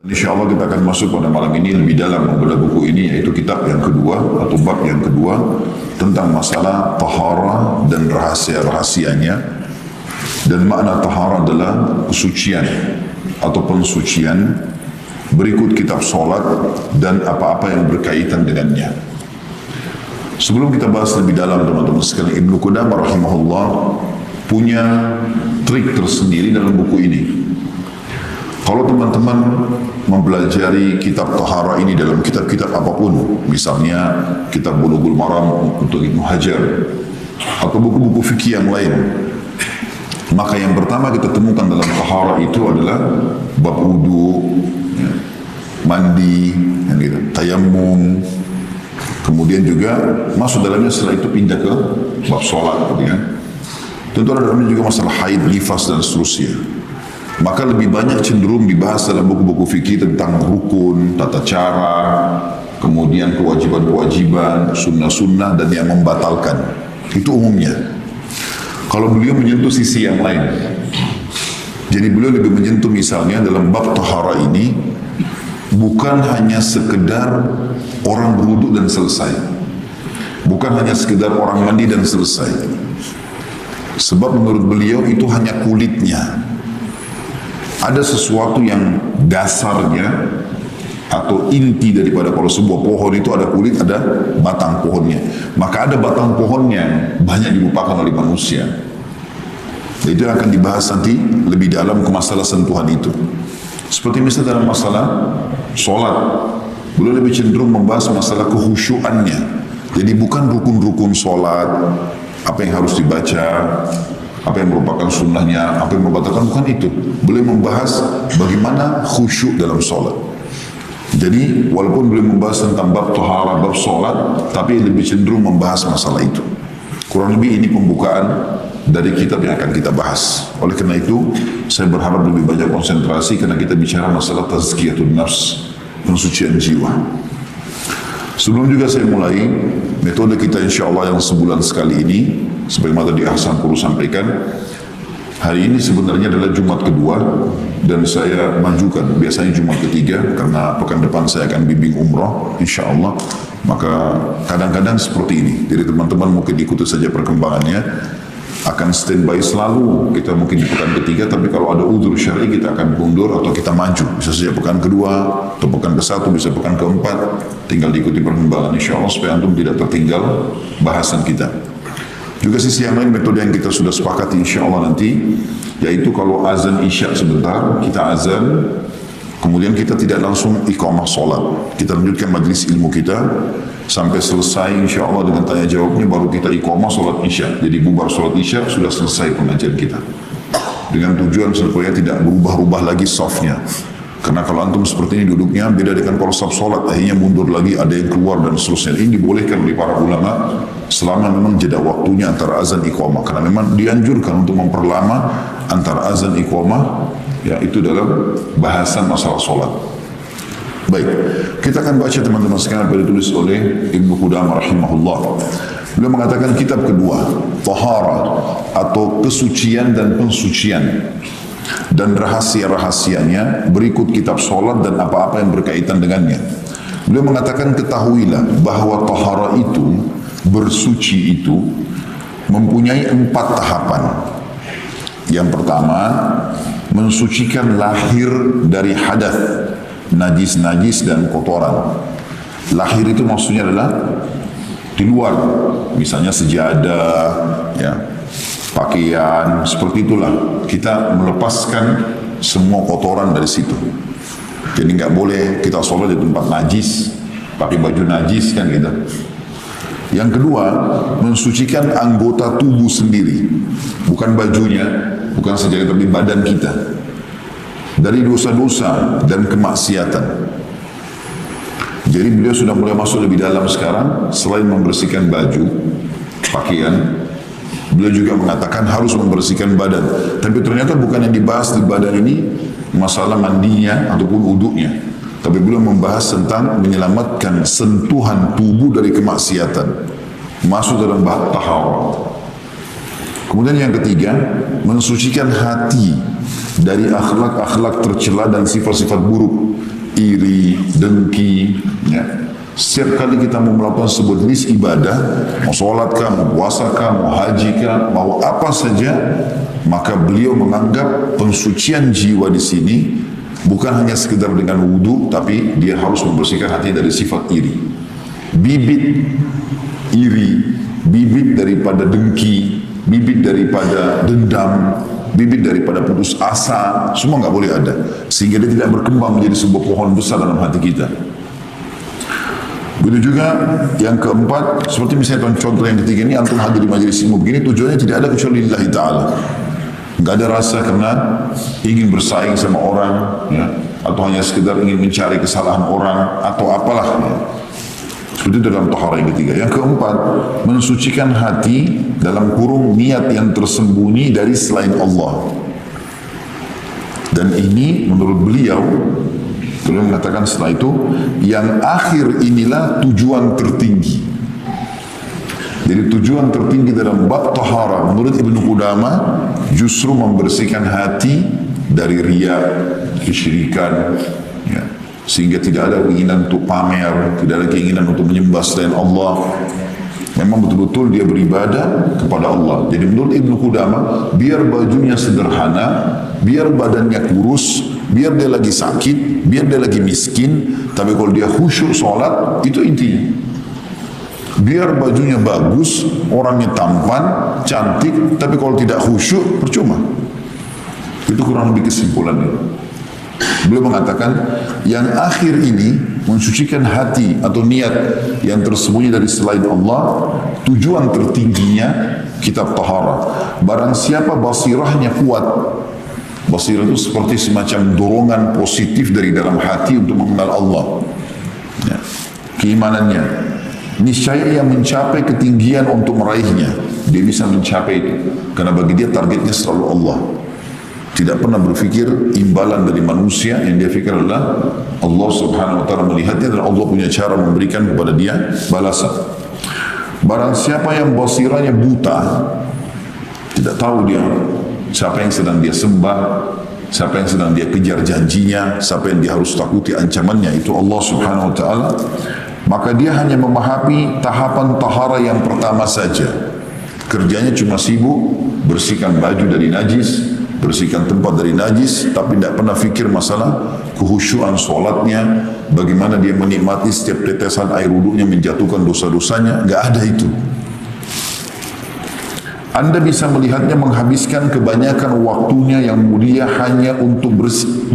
Insya Allah kita akan masuk pada malam ini lebih dalam membedah buku ini, yaitu kitab yang kedua atau bab yang kedua tentang masalah taharah dan rahasia-rahasianya. Dan makna taharah adalah kesucian atau pensucian. Berikut kitab solat dan apa-apa yang berkaitan dengannya. Sebelum kita bahas lebih dalam, teman-teman sekalian, Ibnu Qudamah rahimahullah punya trik tersendiri dalam buku ini. Kalau teman-teman mempelajari kitab taharah ini dalam kitab-kitab apapun, misalnya kitab Bulughul Maram untuk Ibnu Hajar atau buku-buku fikih yang lain, maka yang pertama kita temukan dalam taharah itu adalah bab wudu, mandi, tayammum, kemudian juga masuk dalamnya setelah itu pindah ke bab sholat, tentu ada dalamnya juga masalah haid, nifas dan seterusnya. Maka lebih banyak cenderung dibahas dalam buku-buku fikih tentang rukun, tata cara, kemudian kewajiban-kewajiban, sunnah-sunnah dan yang membatalkan. Itu umumnya. Kalau beliau menyentuh sisi yang lain, jadi beliau lebih menyentuh misalnya dalam bab taharah ini bukan hanya sekedar orang berwudu dan selesai, bukan hanya sekedar orang mandi dan selesai. Sebab menurut beliau itu hanya kulitnya. Ada sesuatu yang dasarnya atau inti daripada, kalau sebuah pohon itu ada kulit, ada batang pohonnya. Maka ada batang pohonnya yang banyak dilupakan oleh manusia. Itu akan dibahas nanti lebih dalam ke masalah sentuhan itu. Seperti misalnya dalam masalah sholat, beliau lebih cenderung membahas masalah kehusyuannya. Jadi bukan rukun-rukun sholat, apa yang harus dibaca, apa yang merupakan sunnahnya, apa yang membatalkan, bukan itu. Beliau membahas bagaimana khusyuk dalam sholat. Jadi walaupun beliau membahas tentang bab taharah, bab sholat, tapi lebih cenderung membahas masalah itu. Kurang lebih ini pembukaan dari kitab yang akan kita bahas. Oleh karena itu, saya berharap lebih banyak konsentrasi karena kita bicara masalah tazkiyatun nafs, pensucian jiwa. Sebelum juga saya mulai, metode kita insya Allah yang sebulan sekali ini, sebagaimana tadi Ahsan perlu sampaikan, hari ini sebenarnya adalah Jumat kedua dan saya majukan, biasanya Jumat ketiga karena pekan depan saya akan bimbing umrah insya Allah. Maka kadang-kadang seperti ini, jadi teman-teman mungkin ikuti saja perkembangannya. Akan standby selalu, kita mungkin di pekan ketiga, tapi kalau ada udzur syar'i kita akan mundur atau kita maju, bisa saja pekan kedua atau pekan ke satu, bisa pekan keempat, tinggal diikuti perkembangan insya Allah supaya antum tidak tertinggal bahasan kita. Juga sisi yang lain, metode yang kita sudah sepakati insya Allah nanti, yaitu kalau azan isya sebentar, kita azan, kemudian kita tidak langsung iqamah sholat, kita lanjutkan majlis ilmu kita sampai selesai insya Allah dengan tanya jawabnya, baru kita iqamah sholat isya. Jadi bubar sholat isya sudah selesai pengajian kita, dengan tujuan supaya tidak berubah-ubah lagi softnya. Karena kalau antum seperti ini duduknya beda dengan kalau saf sholat, akhirnya mundur lagi, ada yang keluar dan seterusnya. Ini dibolehkan oleh para ulama selama memang jeda waktunya antara azan iqamah, karena memang dianjurkan untuk memperlama antara azan iqamah, ya itu dalam bahasan masalah sholat. Baik, kita akan baca teman-teman sekalian apa ditulis oleh Ibnu Qudamah rahimahullah. Beliau mengatakan kitab kedua, taharah atau kesucian dan pensucian dan rahasia-rahasianya, berikut kitab sholat dan apa-apa yang berkaitan dengannya. Beliau mengatakan, ketahuilah bahwa taharah itu, bersuci itu mempunyai 4 tahapan. Yang pertama, mensucikan lahir dari hadath, najis-najis dan kotoran. Lahir itu maksudnya adalah di luar, misalnya sejadah, ya, pakaian, seperti itulah. Kita melepaskan semua kotoran dari situ. Jadi nggak boleh kita sholat di tempat najis, pakai baju najis kan gitu. Yang kedua, mensucikan anggota tubuh sendiri, bukan bajunya, bukan sejadah, tapi badan kita, dari dosa-dosa dan kemaksiatan. Jadi beliau sudah mulai masuk lebih dalam sekarang. Selain membersihkan baju, pakaian, beliau juga mengatakan harus membersihkan badan. Tapi ternyata bukan yang dibahas di badan ini masalah mandinya ataupun wuduknya, tapi beliau membahas tentang menyelamatkan sentuhan tubuh dari kemaksiatan, masuk dalam bab taharah. Kemudian yang ketiga, mensucikan hati dari akhlak-akhlak tercela dan sifat-sifat buruk iri, dengki, ya. Setiap kali kita mau melakukan sebuah jenis ibadah, mau sholat kah, mau puasa kah, mau haji kah, mau apa saja, maka beliau menganggap pensucian jiwa di sini bukan hanya sekedar dengan wudu, tapi dia harus membersihkan hati dari sifat iri. Bibit iri, bibit daripada dengki, bibit daripada dendam, bibit daripada putus asa, semua nggak boleh ada, sehingga dia tidak berkembang menjadi sebuah pohon besar dalam hati kita. Begitu juga yang keempat, seperti misalnya contoh yang ketiga ini, antum hadir di majelis ilmu begini, tujuannya tidak ada kecuali lillahi ta'ala. Enggak ada rasa karena ingin bersaing sama orang, ya, atau hanya sekedar ingin mencari kesalahan orang atau apalah, ya. Seperti itu dalam taharah yang ketiga. Yang keempat, mensucikan hati dalam kurung niat yang tersembunyi dari selain Allah. Dan ini menurut beliau mengatakan setelah itu, yang akhir inilah tujuan tertinggi. Jadi tujuan tertinggi dalam bab tahara menurut Ibnu Qudamah justru membersihkan hati dari riya, kesyirikan, ya. Sehingga tidak ada keinginan untuk pamer, tidak ada keinginan untuk menyembah selain Allah. Memang betul-betul dia beribadah kepada Allah. Jadi menurut Ibnu Qudamah, biar bajunya sederhana, biar badannya kurus, biar dia lagi sakit, biar dia lagi miskin, tapi kalau dia khusyuk sholat, itu intinya. Biar bajunya bagus, orangnya tampan, cantik, tapi kalau tidak khusyuk, percuma. Itu kurang lebih kesimpulannya. Beliau mengatakan, yang akhir ini mensucikan hati atau niat yang tersembunyi dari selain Allah, tujuan tertingginya kitab tahara. Barang siapa basirahnya kuat, basirah itu seperti semacam dorongan positif dari dalam hati untuk mengenal Allah, ya. Keimanannya, niscaya ia mencapai ketinggian untuk meraihnya. Dia bisa mencapai itu karena bagi dia targetnya selalu Allah. Tidak pernah berfikir imbalan dari manusia, yang dia fikir adalah Allah subhanahu wa ta'ala melihatnya dan Allah punya cara memberikan kepada dia balasan. Barang siapa yang basiranya buta, tidak tahu dia siapa yang sedang dia sembah, siapa yang sedang dia kejar janjinya, siapa yang dia harus takuti ancamannya, itu Allah subhanahu wa ta'ala, maka dia hanya memahami tahapan tahara yang pertama saja. Kerjanya cuma sibuk bersihkan baju dari najis, bersihkan tempat dari najis, tapi tidak pernah fikir masalah kehusyuan solatnya, bagaimana dia menikmati setiap tetesan air wudunya menjatuhkan dosa-dosanya, enggak ada itu. Anda bisa melihatnya menghabiskan kebanyakan waktunya yang mulia hanya untuk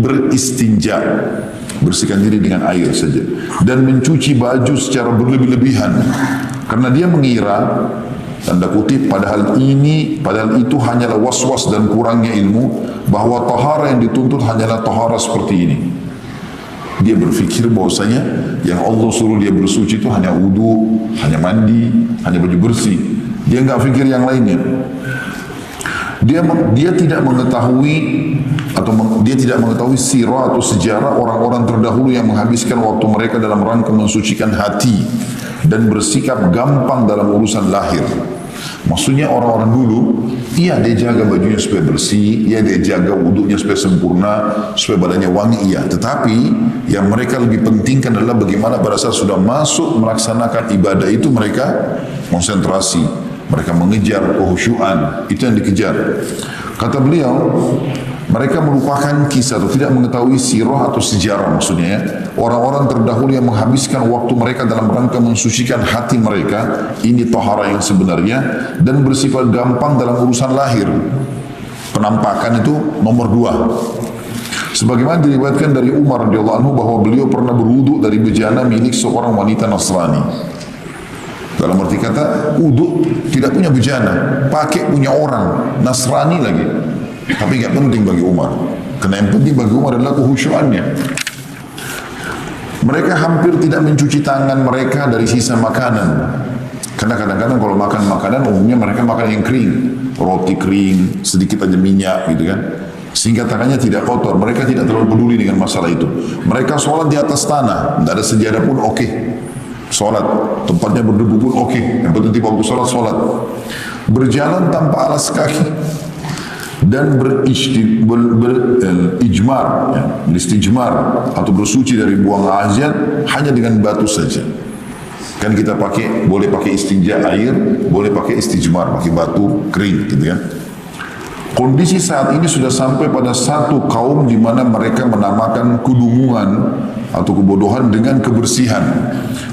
beristinja, bersihkan diri dengan air saja, dan mencuci baju secara berlebih-lebihan, karena dia mengira, tanda kutip, padahal itu hanyalah was-was dan kurangnya ilmu, bahwa tahara yang dituntut hanyalah tahara seperti ini. Dia berfikir bahwasanya yang Allah suruh dia bersuci itu hanya wudu, hanya mandi, hanya baju bersih. Dia enggak fikir yang lainnya. Dia tidak mengetahui sirah atau sejarah orang-orang terdahulu yang menghabiskan waktu mereka dalam rangka mensucikan hati dan bersikap gampang dalam urusan lahir. Maksudnya orang-orang dulu, iya dia jaga bajunya supaya bersih, iya dia jaga wudunya supaya sempurna, supaya badannya wangi, iya. Tetapi yang mereka lebih pentingkan adalah bagaimana pada saat sudah masuk melaksanakan ibadah itu mereka konsentrasi, mereka mengejar kehusyuan, itu yang dikejar. Kata beliau, mereka melupakan kisah atau tidak mengetahui sirah atau sejarah, maksudnya ya, orang-orang terdahulu yang menghabiskan waktu mereka dalam rangka mensucikan hati mereka, ini tahara yang sebenarnya, dan bersifat gampang dalam urusan lahir. Penampakan itu nomor 2. Sebagaimana diriwayatkan dari Umar radhiyallahu anhu bahwa beliau pernah berwudu dari bejana milik seorang wanita Nasrani. Dalam arti kata, wudu tidak punya bejana, pakai punya orang Nasrani lagi. Tapi tidak penting bagi Umar, karena yang penting bagi Umar adalah kehusyuannya. Mereka hampir tidak mencuci tangan mereka dari sisa makanan, karena kadang-kadang kalau makan makanan umumnya mereka makan yang kering, roti kering, sedikit aja minyak gitu kan, sehingga tangannya tidak kotor. Mereka tidak terlalu peduli dengan masalah itu. Mereka sholat di atas tanah, tidak ada sejadah pun oke. Sholat, tempatnya berdebu pun oke. Yang penting waktu sholat. Berjalan tanpa alas kaki, dan berijmar, ya, beristijmar atau bersuci dari buang hajat hanya dengan batu saja. Kan kita boleh pakai istinja air, boleh pakai istijmar, pakai batu kering gitu ya. Kondisi saat ini sudah sampai pada satu kaum di mana mereka menamakan kedunguan atau kebodohan dengan kebersihan.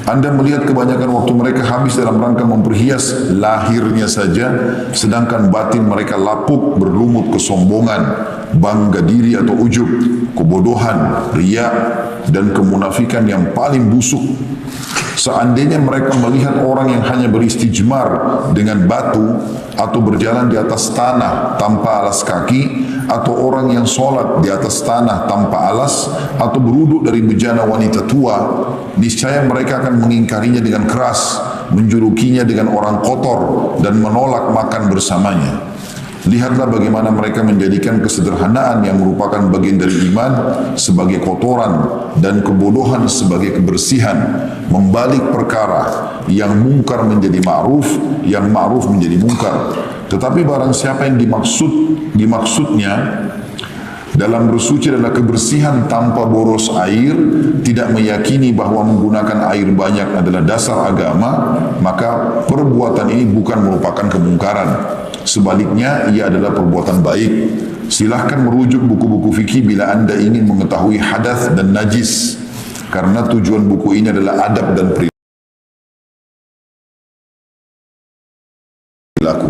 Anda melihat kebanyakan waktu mereka habis dalam rangka memperhias lahirnya saja, sedangkan batin mereka lapuk berlumut kesombongan, bangga diri atau ujub, kebodohan, riya, dan kemunafikan yang paling busuk. Seandainya mereka melihat orang yang hanya beristijmar dengan batu atau berjalan di atas tanah tanpa alas kaki, atau orang yang sholat di atas tanah tanpa alas, atau beruduk dari bejana wanita tua, niscaya mereka akan mengingkarinya dengan keras, menjulukinya dengan orang kotor, dan menolak makan bersamanya. Lihatlah bagaimana mereka menjadikan kesederhanaan yang merupakan bagian dari iman sebagai kotoran dan kebodohan sebagai kebersihan, membalik perkara yang mungkar menjadi ma'ruf, yang ma'ruf menjadi mungkar. Tetapi barang siapa yang dimaksudnya dalam bersuci adalah kebersihan tanpa boros air, tidak meyakini bahwa menggunakan air banyak adalah dasar agama, maka perbuatan ini bukan merupakan kemungkaran. Sebaliknya, ia adalah perbuatan baik. Silahkan merujuk buku-buku fikih bila Anda ingin mengetahui hadas dan najis, karena tujuan buku ini adalah adab dan perilaku.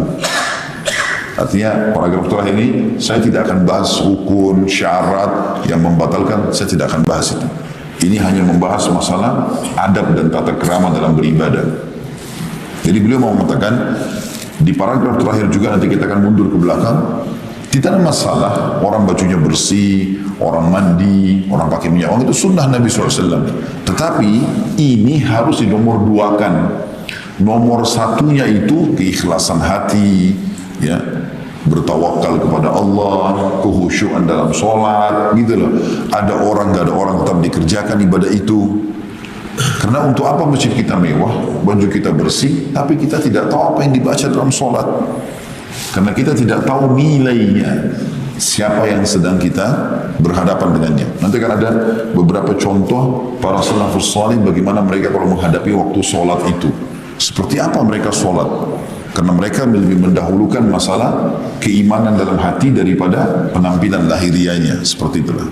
Artinya, paragraf terakhir ini saya tidak akan bahas rukun, syarat yang membatalkan, saya tidak akan bahas itu. Ini hanya membahas masalah adab dan tata krama dalam beribadah. Jadi beliau mau mengatakan di paragraf terakhir juga, nanti kita akan mundur ke belakang, tidak ada masalah orang bajunya bersih, orang mandi, orang pakai minyak wangi, itu sunnah Nabi SAW. Tetapi ini harus dinomor duakan. Nomor satunya itu keikhlasan hati, ya, bertawakal kepada Allah, kehusyuan dalam sholat, gitu loh. Ada orang, gak ada orang, tetap dikerjakan ibadah itu. Karena untuk apa masjid kita mewah, baju kita bersih, tapi kita tidak tahu apa yang dibaca dalam sholat. Karena kita tidak tahu nilainya, siapa yang sedang kita berhadapan dengannya. Nanti akan ada beberapa contoh para salafus salih bagaimana mereka kalau menghadapi waktu sholat itu. Seperti apa mereka sholat. Karena mereka lebih mendahulukan masalah keimanan dalam hati daripada penampilan lahirianya. Seperti itulah.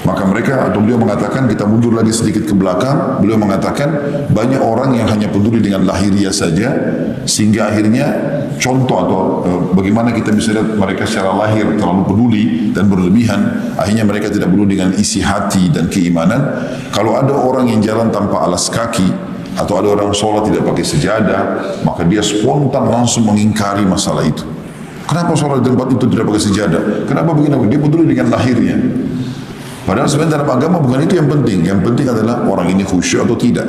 Maka mereka, atau beliau mengatakan, kita mundur lagi sedikit ke belakang, beliau mengatakan banyak orang yang hanya peduli dengan lahiriah saja, sehingga akhirnya contoh atau bagaimana kita bisa lihat mereka secara lahir terlalu peduli dan berlebihan, akhirnya mereka tidak peduli dengan isi hati dan keimanan. Kalau ada orang yang jalan tanpa alas kaki, atau ada orang sholat tidak pakai sejadah, maka dia spontan langsung mengingkari masalah itu. Kenapa sholat di tempat itu tidak pakai sejadah? Kenapa begini? Dia peduli dengan lahirnya. Padahal sebenarnya dalam agama bukan itu yang penting. Yang penting adalah orang ini khusyuk atau tidak,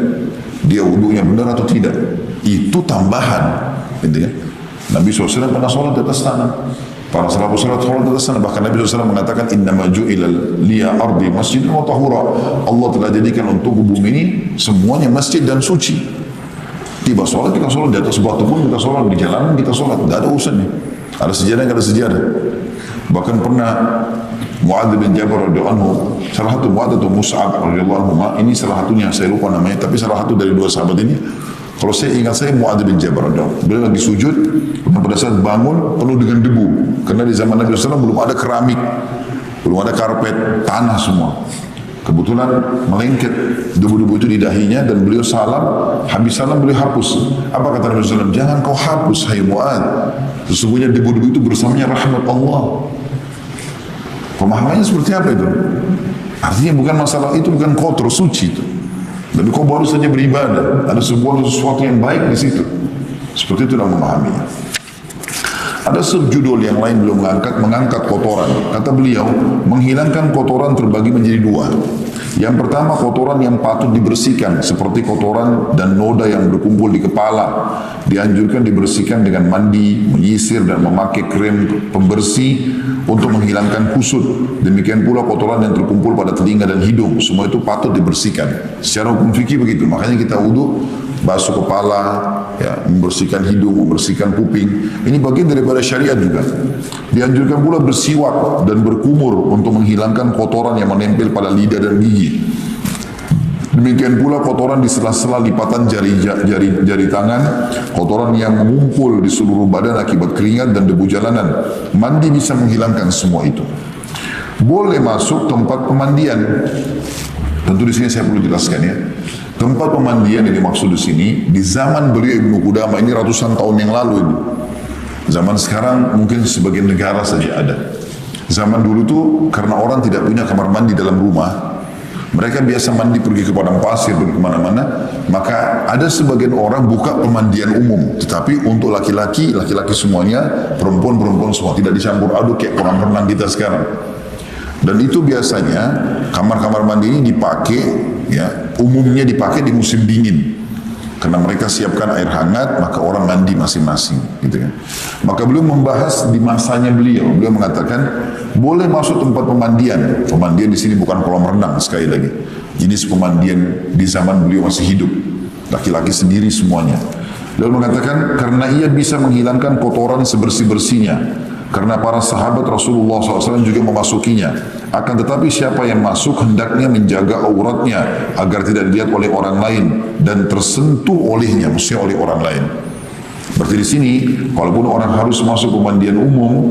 dia wudunya benar atau tidak. Itu tambahan, gitu kan? Nabi SAW pernah sholat di atas tanah. Para sahabat sholat di atas tanah. Bahkan Nabi SAW mengatakan, Innama ju'ilal liya ardi masjid wa tahura. Allah telah jadikan untuk bumi ini semuanya masjid dan suci. Tiba sholat, kita sholat di atas batu pun kita sholat, di jalanan kita sholat, tidak ada urusannya. Ada sejadah, tidak ada sejadah. Bahkan pernah Mu'adz bin Jabal radhiyallahu anhu, salah satu Mu'adz atau Mus'ab radhiyallahu anhu, ini salah satunya, saya lupa namanya, tapi salah satu dari dua sahabat ini. Kalau saya ingat, saya Mu'adz bin Jabal radhiyallahu anhu, beliau lagi sujud, pada saat bangun penuh dengan debu, karena di zaman Nabi SAW belum ada keramik, belum ada karpet, tanah semua. Kebetulan melengket debu-debu itu di dahinya, dan beliau salam, habis salam beliau hapus. Apa kata Nabi SAW? Jangan kau hapus, hai Mu'adz, sesungguhnya debu-debu itu bersamanya rahmat Allah. Pemahamannya seperti apa itu? Artinya bukan masalah itu, bukan kotor, suci itu. Tapi kau baru saja beribadah, ada sesuatu yang baik di situ. Seperti itu dalam memahaminya. Ada subjudul yang lain belum mengangkat kotoran. Kata beliau, menghilangkan kotoran terbagi menjadi dua. Yang pertama, kotoran yang patut dibersihkan, seperti kotoran dan noda yang berkumpul di kepala. Dianjurkan dibersihkan dengan mandi, menyisir, dan memakai krim pembersih untuk menghilangkan kusut. Demikian pula kotoran yang terkumpul pada telinga dan hidung. Semua itu patut dibersihkan. Secara hukum fikih begitu. Makanya kita wudu basuh kepala, ya, membersihkan hidung, membersihkan kuping. Ini bagian daripada syariat juga. Dianjurkan pula bersiwak dan berkumur untuk menghilangkan kotoran yang menempel pada lidah dan gigi. Demikian pula kotoran di sela-sela lipatan jari tangan, kotoran yang mengumpul di seluruh badan akibat keringat dan debu jalanan. Mandi bisa menghilangkan semua itu. Boleh masuk tempat pemandian. Tentu di sini saya perlu jelaskan ya. Tempat pemandian yang dimaksud di sini di zaman beliau Ibnu Qudamah ini ratusan tahun yang lalu itu. Zaman sekarang mungkin sebagian negara saja ada. Zaman dulu tuh karena orang tidak punya kamar mandi dalam rumah, mereka biasa mandi pergi ke padang pasir, pergi kemana-mana. Maka ada sebagian orang buka pemandian umum, tetapi untuk laki-laki semuanya, perempuan semua, tidak dicampur aduk kayak kolam renang kita sekarang. Dan itu biasanya kamar-kamar mandi ini dipakai, ya, umumnya dipakai di musim dingin. Karena mereka siapkan air hangat, maka orang mandi masing-masing, gitu kan. Maka beliau membahas di masanya beliau mengatakan boleh masuk tempat pemandian. Pemandian di sini bukan kolam renang, sekali lagi. Jenis pemandian di zaman beliau masih hidup, laki-laki sendiri semuanya. Lalu mengatakan karena ia bisa menghilangkan kotoran sebersih-bersihnya. Karena para sahabat Rasulullah SAW juga memasukinya. Akan tetapi siapa yang masuk hendaknya menjaga auratnya agar tidak dilihat oleh orang lain dan tersentuh olehnya, maksudnya oleh orang lain. Berarti di sini, kalaupun orang harus masuk pemandian umum,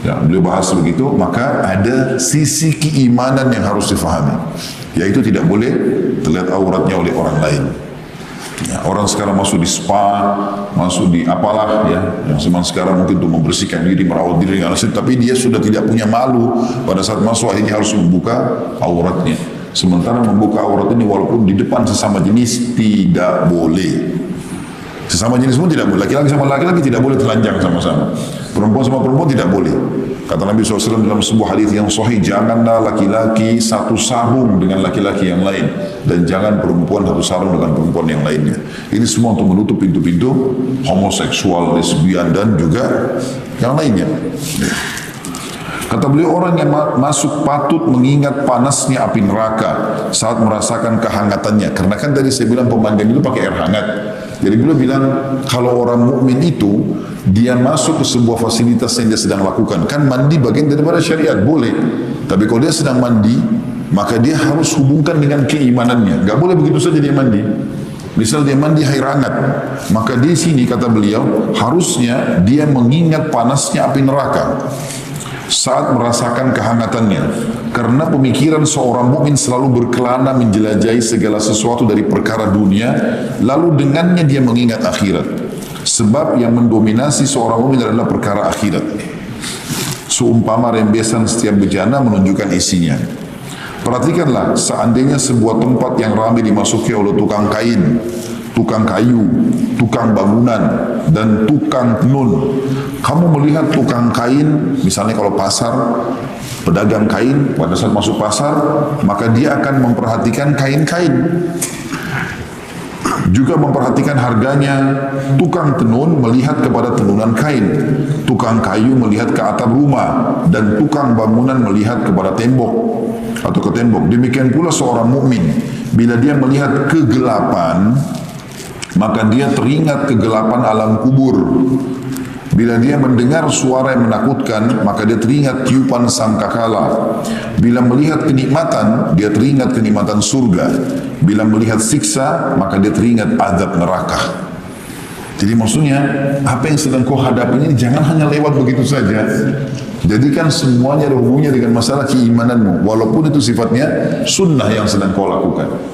ya, beliau bahas begitu, maka ada sisi keimanan yang harus difahami, yaitu tidak boleh terlihat auratnya oleh orang lain. Ya, orang sekarang masuk di spa, masuk di apalah ya, yang zaman sekarang mungkin untuk membersihkan diri, merawat diri, tapi dia sudah tidak punya malu pada saat masuk, akhirnya harus membuka auratnya. Sementara membuka aurat ini walaupun di depan sesama jenis tidak boleh. Sesama jenis pun tidak boleh. Laki-laki sama laki-laki tidak boleh telanjang sama-sama. Perempuan sama perempuan tidak boleh. Kata Nabi SAW dalam sebuah hadis yang sahih, janganlah laki-laki satu sarung dengan laki-laki yang lain, dan jangan perempuan satu sarung dengan perempuan yang lainnya. Ini semua untuk menutup pintu-pintu homoseksual, lesbian, dan juga yang lainnya. Kata beliau, orang yang masuk patut mengingat panasnya api neraka saat merasakan kehangatannya. Karena kan tadi saya bilang pemandian itu pakai air hangat. Jadi beliau bilang kalau orang mukmin itu dia masuk ke sebuah fasilitas yang dia sedang lakukan, kan mandi bagian daripada syariat, boleh. Tapi kalau dia sedang mandi, maka dia harus hubungkan dengan keimanannya. Gak boleh begitu saja dia mandi. Misal dia mandi air hangat, maka di sini kata beliau harusnya dia mengingat panasnya api neraka saat merasakan kehangatannya, karena pemikiran seorang mukmin selalu berkelana menjelajahi segala sesuatu dari perkara dunia, lalu dengannya dia mengingat akhirat. Sebab yang mendominasi seorang mukmin adalah perkara akhirat. Seumpama rembesan setiap bejana menunjukkan isinya. Perhatikanlah, seandainya sebuah tempat yang ramai dimasuki oleh tukang kain, tukang kayu, tukang bangunan, dan tukang tenun. Kamu melihat tukang kain, misalnya kalau pasar, pedagang kain, pada saat masuk pasar, maka dia akan memperhatikan kain-kain. Juga memperhatikan harganya. Tukang tenun melihat kepada tenunan kain. Tukang kayu melihat ke atap rumah. Dan tukang bangunan melihat kepada tembok atau ke tembok. Demikian pula seorang mukmin, bila dia melihat kegelapan, maka dia teringat kegelapan alam kubur. Bila dia mendengar suara yang menakutkan, maka dia teringat tiupan sangkakala. Bila melihat kenikmatan, dia teringat kenikmatan surga. Bila melihat siksa, maka dia teringat azab neraka. Jadi maksudnya, apa yang sedang kau hadapi ini jangan hanya lewat begitu saja. Jadikan semuanya ada hubungannya dengan masalah keimananmu, walaupun itu sifatnya sunnah yang sedang kau lakukan.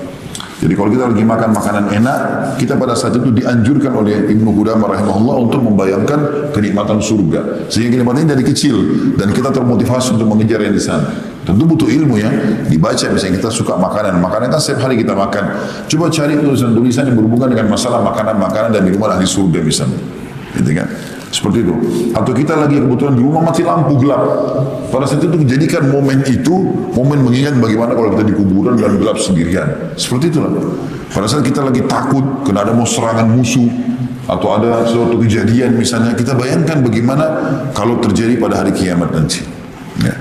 Jadi kalau kita lagi makan makanan enak, kita pada saat itu dianjurkan oleh Ibnu Qudamah rahimahullah untuk membayangkan kenikmatan surga. Sehingga kenikmatan ini dari kecil dan kita termotivasi untuk mengejar yang di sana. Tentu butuh ilmu ya, dibaca misalnya kita suka makanan kan setiap hari kita makan. Coba cari tulisan-tulisan yang berhubungan dengan masalah makanan-makanan dan minuman ahli surga misalnya. Gitu kan? Seperti itu. Atau kita lagi kebetulan di rumah mati lampu gelap. Pada saat itu jadikan momen itu momen mengingat bagaimana kalau kita di kuburan dan gelap sendirian. Seperti itulah. Pada saat kita lagi takut kena ada mau serangan musuh atau ada suatu kejadian misalnya, kita bayangkan bagaimana kalau terjadi pada hari kiamat nanti. Ya.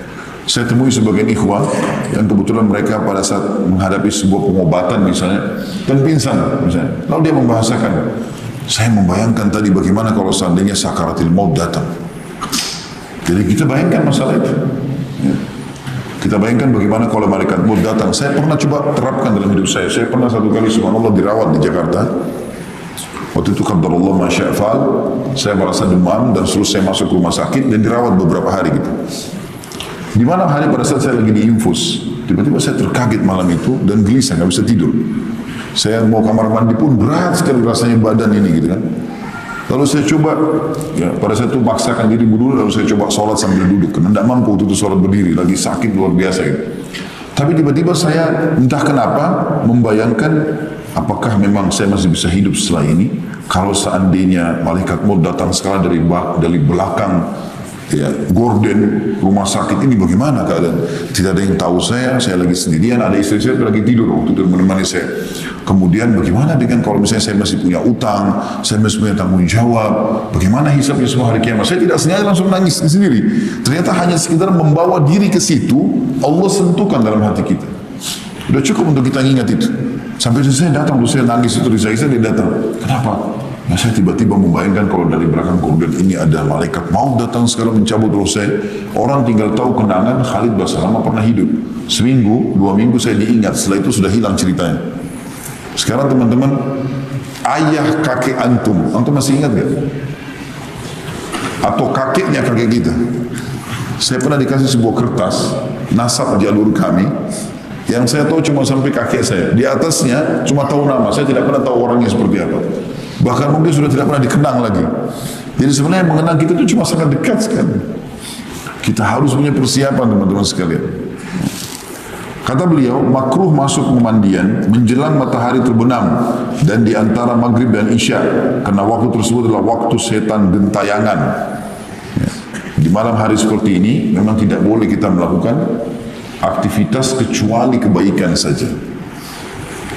Saya temui sebagian ikhwah yang kebetulan mereka pada saat menghadapi sebuah pengobatan misalnya dan pingsan misalnya. Lalu dia membahasakan, saya membayangkan tadi bagaimana kalau seandainya sakaratil maut datang. Jadi kita bayangkan masalah itu. Ya. Kita bayangkan bagaimana kalau malaikat maut datang. Saya pernah coba terapkan dalam hidup saya. Saya pernah satu kali subhanallah dirawat di Jakarta. Waktu itu qadarullah ma syaa fa'al. Saya merasa demam dan terus saya masuk ke rumah sakit dan dirawat beberapa hari gitu. Di malam hari pada saat saya lagi diinfus, tiba-tiba saya terkaget malam itu dan gelisah, nggak bisa tidur. Saya mau kamar mandi pun berat sekali rasanya badan ini gitu kan. Lalu saya coba, ya, pada saat itu maksakan diri berdua, lalu saya coba sholat sambil duduk. Karena tidak mampu waktu itu sholat berdiri, lagi sakit luar biasa gitu. Tapi tiba-tiba saya entah kenapa membayangkan apakah memang saya masih bisa hidup setelah ini. Kalau seandainya malaikat maut datang sekali dari belakang, ya, gorden rumah sakit ini bagaimana keadaan? Tidak ada yang tahu saya lagi sendirian, ada istri saya lagi tidur waktu itu menemani saya. Kemudian bagaimana dengan kalau misalnya saya masih punya utang, saya masih punya tanggung jawab, bagaimana hisabnya semua hari kiamat? Saya tidak sengaja langsung nangis sendiri. Ternyata hanya sekedar membawa diri ke situ, Allah sentuhkan dalam hati kita. Sudah cukup untuk kita ingat itu. Sampai saya datang, terus saya nangis itu, saya dia datang. Kenapa? Ya, saya tiba-tiba membayangkan kalau dari belakang gorden ini ada malaikat maut datang sekarang mencabut roh saya. Orang tinggal tahu kenangan Khalid Basalamah pernah hidup. Seminggu, 2 minggu saya diingat, setelah itu sudah hilang ceritanya. Sekarang teman-teman, ayah kakek antum masih ingat gak? Atau kakeknya kakek kita? Saya pernah dikasih sebuah kertas, nasab jalur kami, yang saya tahu cuma sampai kakek saya. Di atasnya cuma tahu nama, saya tidak pernah tahu orangnya seperti apa. Bahkan mungkin sudah tidak pernah dikenang lagi. Jadi sebenarnya mengenang kita itu cuma sangat dekat sekali. Kita harus punya persiapan teman-teman sekalian. Kata beliau, makruh masuk pemandian menjelang matahari terbenam dan di antara maghrib dan isya, karena waktu tersebut adalah waktu setan gentayangan. Ya. Di malam hari seperti ini memang tidak boleh kita melakukan aktivitas kecuali kebaikan saja.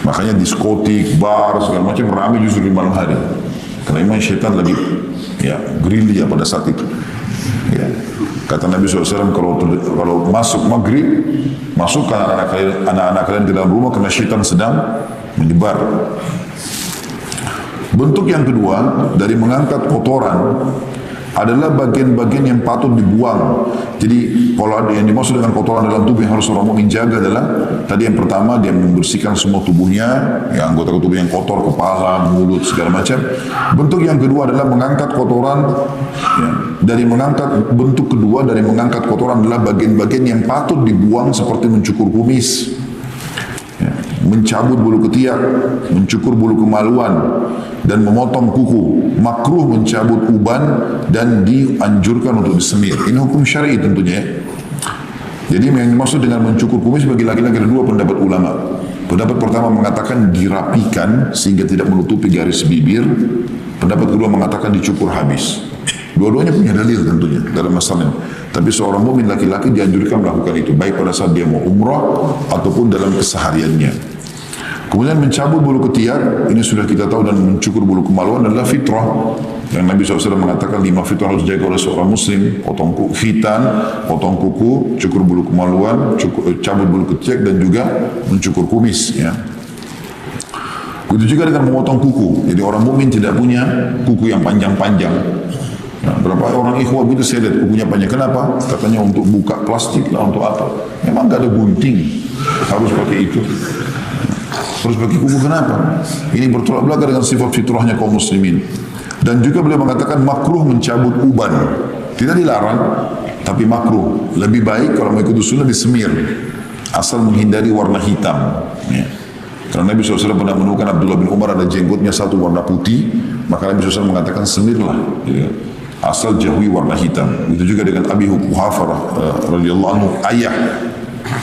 Makanya diskotik, bar, segala macam ramai justru di malam hari. Karena memang syaitan lagi gerilya pada saat itu. Ya. Kata Nabi SAW, kalau masuk maghrib, masukkan anak-anak kalian ke dalam rumah karena syaitan sedang menyebar. Bentuk yang kedua dari mengangkat kotoran adalah bagian-bagian yang patut dibuang. Jadi kalau ada yang dimaksud dengan kotoran dalam tubuh yang harus orang mukmin jaga adalah tadi yang pertama dia membersihkan semua tubuhnya, ya, anggota tubuh yang kotor, kepala, mulut, segala macam. Bentuk yang kedua adalah mengangkat kotoran. Ya, bentuk kedua dari mengangkat kotoran adalah bagian-bagian yang patut dibuang seperti mencukur kumis, ya, mencabut bulu ketiak, mencukur bulu kemaluan, dan memotong kuku. Makruh mencabut uban dan dianjurkan untuk disemir. Ini hukum syar'i tentunya. Jadi yang dimaksud dengan mencukur kumis bagi laki-laki ada 2 pendapat ulama. Pendapat pertama mengatakan dirapikan sehingga tidak menutupi garis bibir. Pendapat kedua mengatakan dicukur habis. Dua-duanya punya dalil tentunya dalam masalah ini. Tapi seorang mukmin laki-laki dianjurkan melakukan itu baik pada saat dia mau umrah ataupun dalam kesehariannya. Kemudian mencabut bulu ketiak, ini sudah kita tahu, dan mencukur bulu kemaluan adalah fitrah. Yang Nabi SAW mengatakan 5 fitrah harus dijaga oleh seorang muslim: potong khitan, potong kuku, cukur bulu kemaluan, cabut bulu ketiak, dan juga mencukur kumis. Ya. Begitu juga dengan memotong kuku. Jadi orang mukmin tidak punya kuku yang panjang-panjang. Nah, berapa orang ikhwah begitu saya lihat kukunya panjang. Kenapa? Katanya untuk buka plastik lah, untuk apa? Memang gak ada gunting, harus pakai itu. Terus pakai kuku kenapa? Ini bertolak belakang dengan sifat fitrahnya kaum muslimin. Dan juga beliau mengatakan makruh mencabut uban. Tidak dilarang, tapi makruh. Lebih baik kalau mengikuti sunnah disemir, asal menghindari warna hitam. Ya. Karena Nabi SAW pernah menemukan Abdullah bin Umar ada jenggotnya satu warna putih, maka Nabi SAW mengatakan semirlah. Ya. Asal jauhi warna hitam. Itu juga dengan Abi Quhafah radhiyallahu anhu, ayah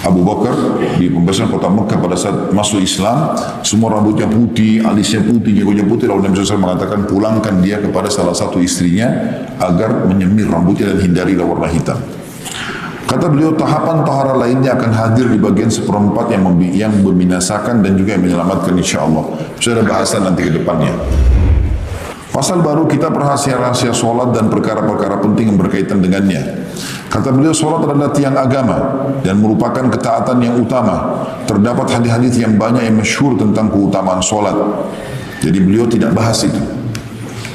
Abu Bakar di pembebasan kota Mekah pada saat masuk Islam, semua rambutnya putih, alisnya putih, jenggotnya putih. Lalu Nabi SAW mengatakan pulangkan dia kepada salah satu istrinya agar menyemir rambutnya dan hindarilah warna hitam. Kata beliau, tahapan tahara lainnya akan hadir di bagian seperempat yang membinasakan dan juga yang menyelamatkan insyaAllah. Sudah ada bahasan nanti ke depannya. Pasal baru kitab rahasia-rahasia solat dan perkara-perkara penting yang berkaitan dengannya. Kata beliau, solat adalah tiang agama dan merupakan ketaatan yang utama. Terdapat hadis-hadis yang banyak yang masyhur tentang keutamaan solat. Jadi beliau tidak bahas itu.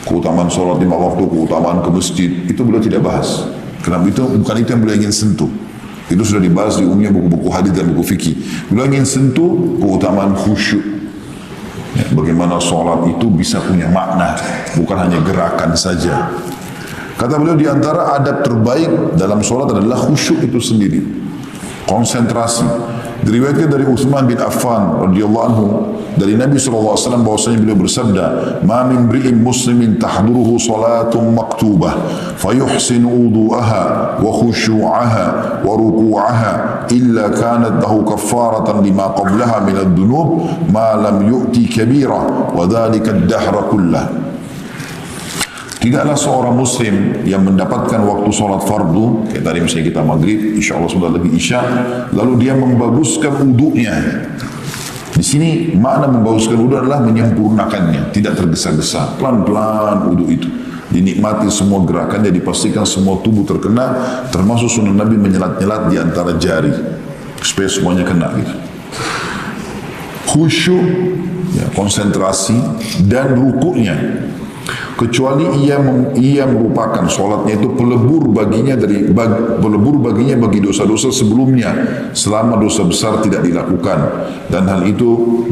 Keutamaan solat 5 waktu, keutamaan ke masjid, itu beliau tidak bahas. Kenapa itu? Bukan itu yang beliau ingin sentuh. Itu sudah dibahas di umumnya buku-buku hadis dan buku fikih. Beliau ingin sentuh keutamaan khusyuk. Ya, bagaimana solat itu bisa punya makna, bukan hanya gerakan saja. Kata beliau, di antara adab terbaik dalam solat adalah khusyuk itu sendiri, konsentrasi. Diriwayatkan dari Utsman bin Affan radhiyallahu anhu dari Nabi SAW bahwasanya beliau bersabda, "Ma min imri'in muslimin tahduruhu salatun maktubah fayuhsinu wudu'aha wa khusyu'aha wa ruku'aha illa kanat lahu kaffaratan lima qablaha min ad-dunub ma lam yu'ti kabira wa dhalika ad-dahra kullah." Tidaklah seorang muslim yang mendapatkan waktu sholat fardu, kayak tadi misalnya kita maghrib, insya Allah sudah lagi isya, lalu dia membaguskan wudunya. Di sini makna membaguskan wudu adalah menyempurnakannya, tidak tergesa-gesa, pelan-pelan wudu itu. Dinikmati semua gerakannya, dipastikan semua tubuh terkena, termasuk sunnah Nabi menyelat-nyelat di antara jari, supaya semuanya kena gitu. Khusyuk, ya, konsentrasi, dan rukuknya. Kecuali ia merupakan solatnya itu pelebur baginya bagi dosa-dosa sebelumnya selama dosa besar tidak dilakukan, dan hal itu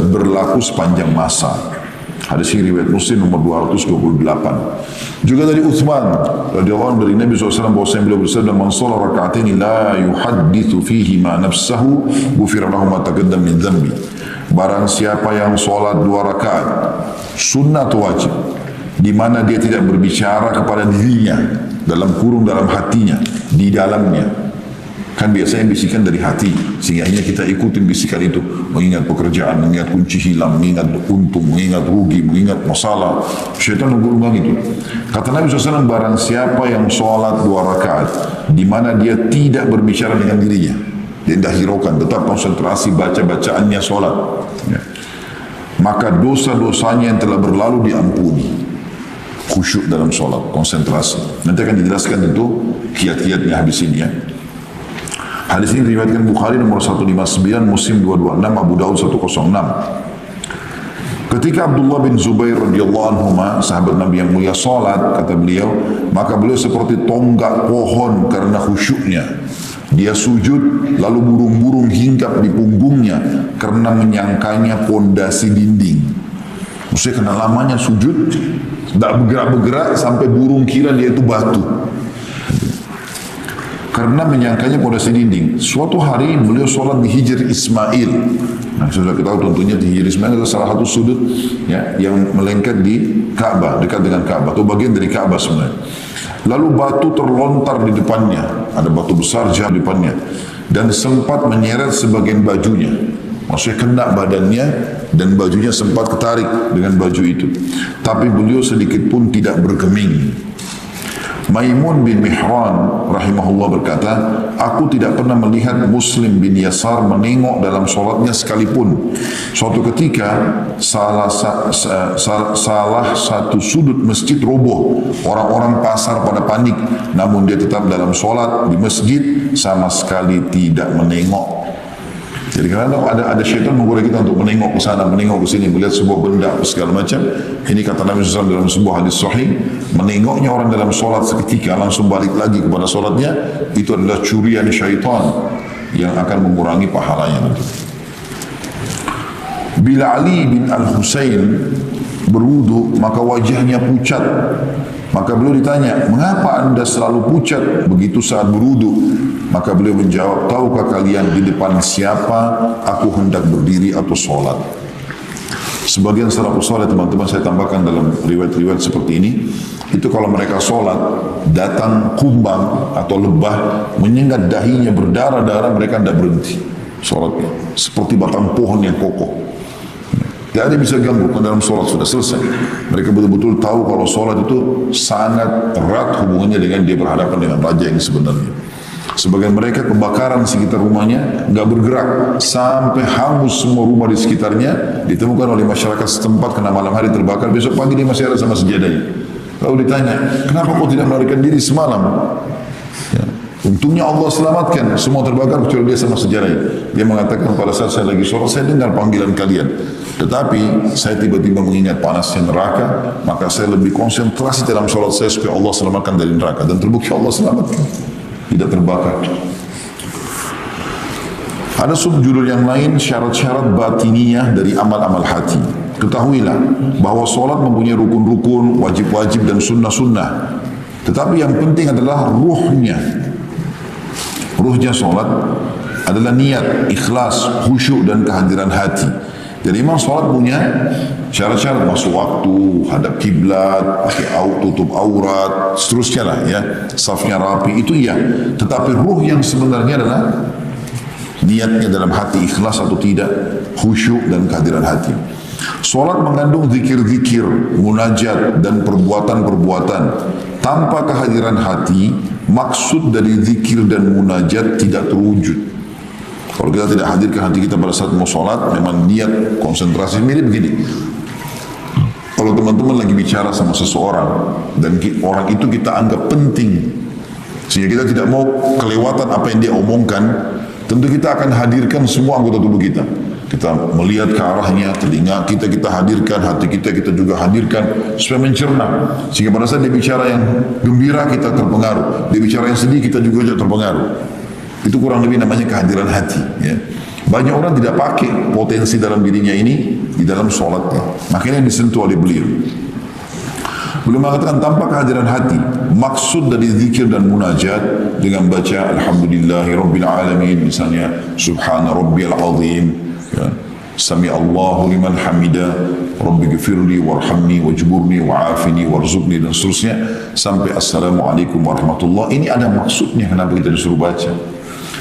berlaku sepanjang masa. Hadis ini riwayat Muslim nomor 228. Juga dari Utsman radhiyallahu anhu dari Nabi SAW bahwasanya beliau bersabda, "Man shalla raka'ataini la yuhadditsu fihi ma nafsahu ghufira lahu ma taqaddama min dhanbi." Barang siapa yang solat 2 rakaat sunnah atau wajib, di mana dia tidak berbicara kepada dirinya, dalam hatinya, di dalamnya. Kan biasanya bisikan dari hati, sehingga akhirnya kita ikutin bisikan itu, mengingat pekerjaan, mengingat kunci hilang, mengingat untung, mengingat rugi, mengingat masalah. Syaitan mengulang itu. Kata Nabi SAW, barang siapa yang sholat 2 rakaat, di mana dia tidak berbicara dengan dirinya, dia tidak hiraukan, tetap konsentrasi baca-bacaannya sholat, ya, maka dosa-dosanya yang telah berlalu diampuni. Khusyuk dalam sholat, konsentrasi. Nanti akan dijelaskan tentu kiat-kiatnya habis ini ya. Hadis ini diriwayatkan Bukhari nomor 159, Muslim 226, Abu Daud 106. Ketika Abdullah bin Zubair radhiyallahu anhu, sahabat Nabi yang mulia, sholat, kata beliau, maka beliau seperti tonggak pohon karena khusyuknya. Dia sujud, lalu burung-burung hinggap di punggungnya karena menyangkanya pondasi dinding. Maksudnya karena lamanya sujud, tidak bergerak-bergerak sampai burung kira dia itu batu. Karena menyangkanya pondasi dinding. Suatu hari beliau sholat di Hijr Ismail. Nah, sudah kita tahu tentunya di Hijr Ismail adalah salah satu sudut ya, yang melengket di Ka'bah, dekat dengan Ka'bah, atau bagian dari Ka'bah sebenarnya. Lalu batu terlontar di depannya, ada batu besar jauh di depannya, dan sempat menyeret sebagian bajunya. Maksudnya kena badannya dan bajunya sempat ketarik dengan baju itu. Tapi beliau sedikit pun tidak bergeming. Maimun bin Mihran rahimahullah berkata, aku tidak pernah melihat Muslim bin Yasar menengok dalam solatnya sekalipun. Suatu ketika salah satu sudut masjid roboh. Orang-orang pasar pada panik. Namun dia tetap dalam solat di masjid sama sekali tidak menengok. Jadi kadang ada syaitan menggoda kita untuk menengok ke sana, menengok ke sini, melihat sebuah benda segala macam. Ini kata Nabi SAW dalam sebuah hadis sahih, menengoknya orang dalam solat seketika langsung balik lagi kepada solatnya, itu adalah curian syaitan yang akan mengurangi pahalanya nanti. Bila Ali bin Al-Husain berwudu, maka wajahnya pucat. Maka beliau ditanya, mengapa anda selalu pucat begitu saat berwudu? Maka beliau menjawab, tahukah kalian di depan siapa aku hendak berdiri atau sholat? Sebagian salafus saleh teman-teman saya tambahkan dalam riwayat-riwayat seperti ini, itu kalau mereka sholat, datang kumbang atau lebah menyengat dahinya berdarah-darah, mereka tidak berhenti sholatnya. Seperti batang pohon yang kokoh. Tidak ada bisa ganggu dalam sholat, sudah selesai. Mereka betul-betul tahu kalau sholat itu sangat erat hubungannya dengan dia berhadapan dengan raja yang sebenarnya. Sebagian mereka kebakaran sekitar rumahnya, nggak bergerak sampai hangus semua rumah di sekitarnya. Ditemukan oleh masyarakat setempat karena malam hari terbakar. Besok pagi dia masih ada sama sejadahnya. Lalu ditanya, kenapa kau tidak melarikan diri semalam? Ya. Untungnya Allah selamatkan, semua terbakar kecuali dia sama sejadahnya. Dia mengatakan pada saat saya lagi sholat, saya dengar panggilan kalian. Tetapi saya tiba-tiba mengingat panasnya neraka, maka saya lebih konsentrasi dalam sholat saya supaya Allah selamatkan dari neraka. Dan terbukti Allah selamatkan, tidak terbakar. Ada subjudul yang lain, syarat-syarat batiniyah dari amal-amal hati. Ketahuilah bahwa solat mempunyai rukun-rukun, wajib-wajib dan sunnah-sunnah. Tetapi yang penting adalah ruhnya. Ruhnya solat adalah niat, ikhlas, khusyuk dan kehadiran hati. Jadi memang solat punya syarat-syarat, masuk waktu, hadap kiblat, pakai tutup aurat, seterusnya lah ya, safnya rapi, itu iya. Tetapi ruh yang sebenarnya adalah niatnya dalam hati, ikhlas atau tidak, khusyuk dan kehadiran hati. Solat mengandung zikir-zikir, munajat dan perbuatan-perbuatan. Tanpa kehadiran hati, maksud dari zikir dan munajat tidak terwujud. Kalau kita tidak hadirkan hati kita pada saat mau solat, memang niat, konsentrasi, mirip begini. Kalau teman-teman lagi bicara sama seseorang, dan orang itu kita anggap penting, sehingga kita tidak mau kelewatan apa yang dia omongkan, tentu kita akan hadirkan semua anggota tubuh kita. Kita melihat ke arahnya, telinga kita hadirkan, hati kita juga hadirkan supaya mencerna. Sehingga pada saat dia bicara yang gembira kita terpengaruh, dia bicara yang sedih kita juga terpengaruh. Itu kurang lebih namanya kehadiran hati. Ya. Banyak orang tidak pakai potensi dalam dirinya ini di dalam sholatnya. Makanya disentuh oleh beliau. Beliau mengatakan tanpa kehadiran hati, maksud dari zikir dan munajat dengan baca Alhamdulillahi Rabbil Alamin, misalnya Subhana Rabbiyal Azim, ya, Sami Allahu liman hamida, Rabbi gfirli warhamni wajburni wa'afini warzuqni dan seterusnya sampai Assalamualaikum warahmatullahi. Ini ada maksudnya kenapa kita disuruh baca.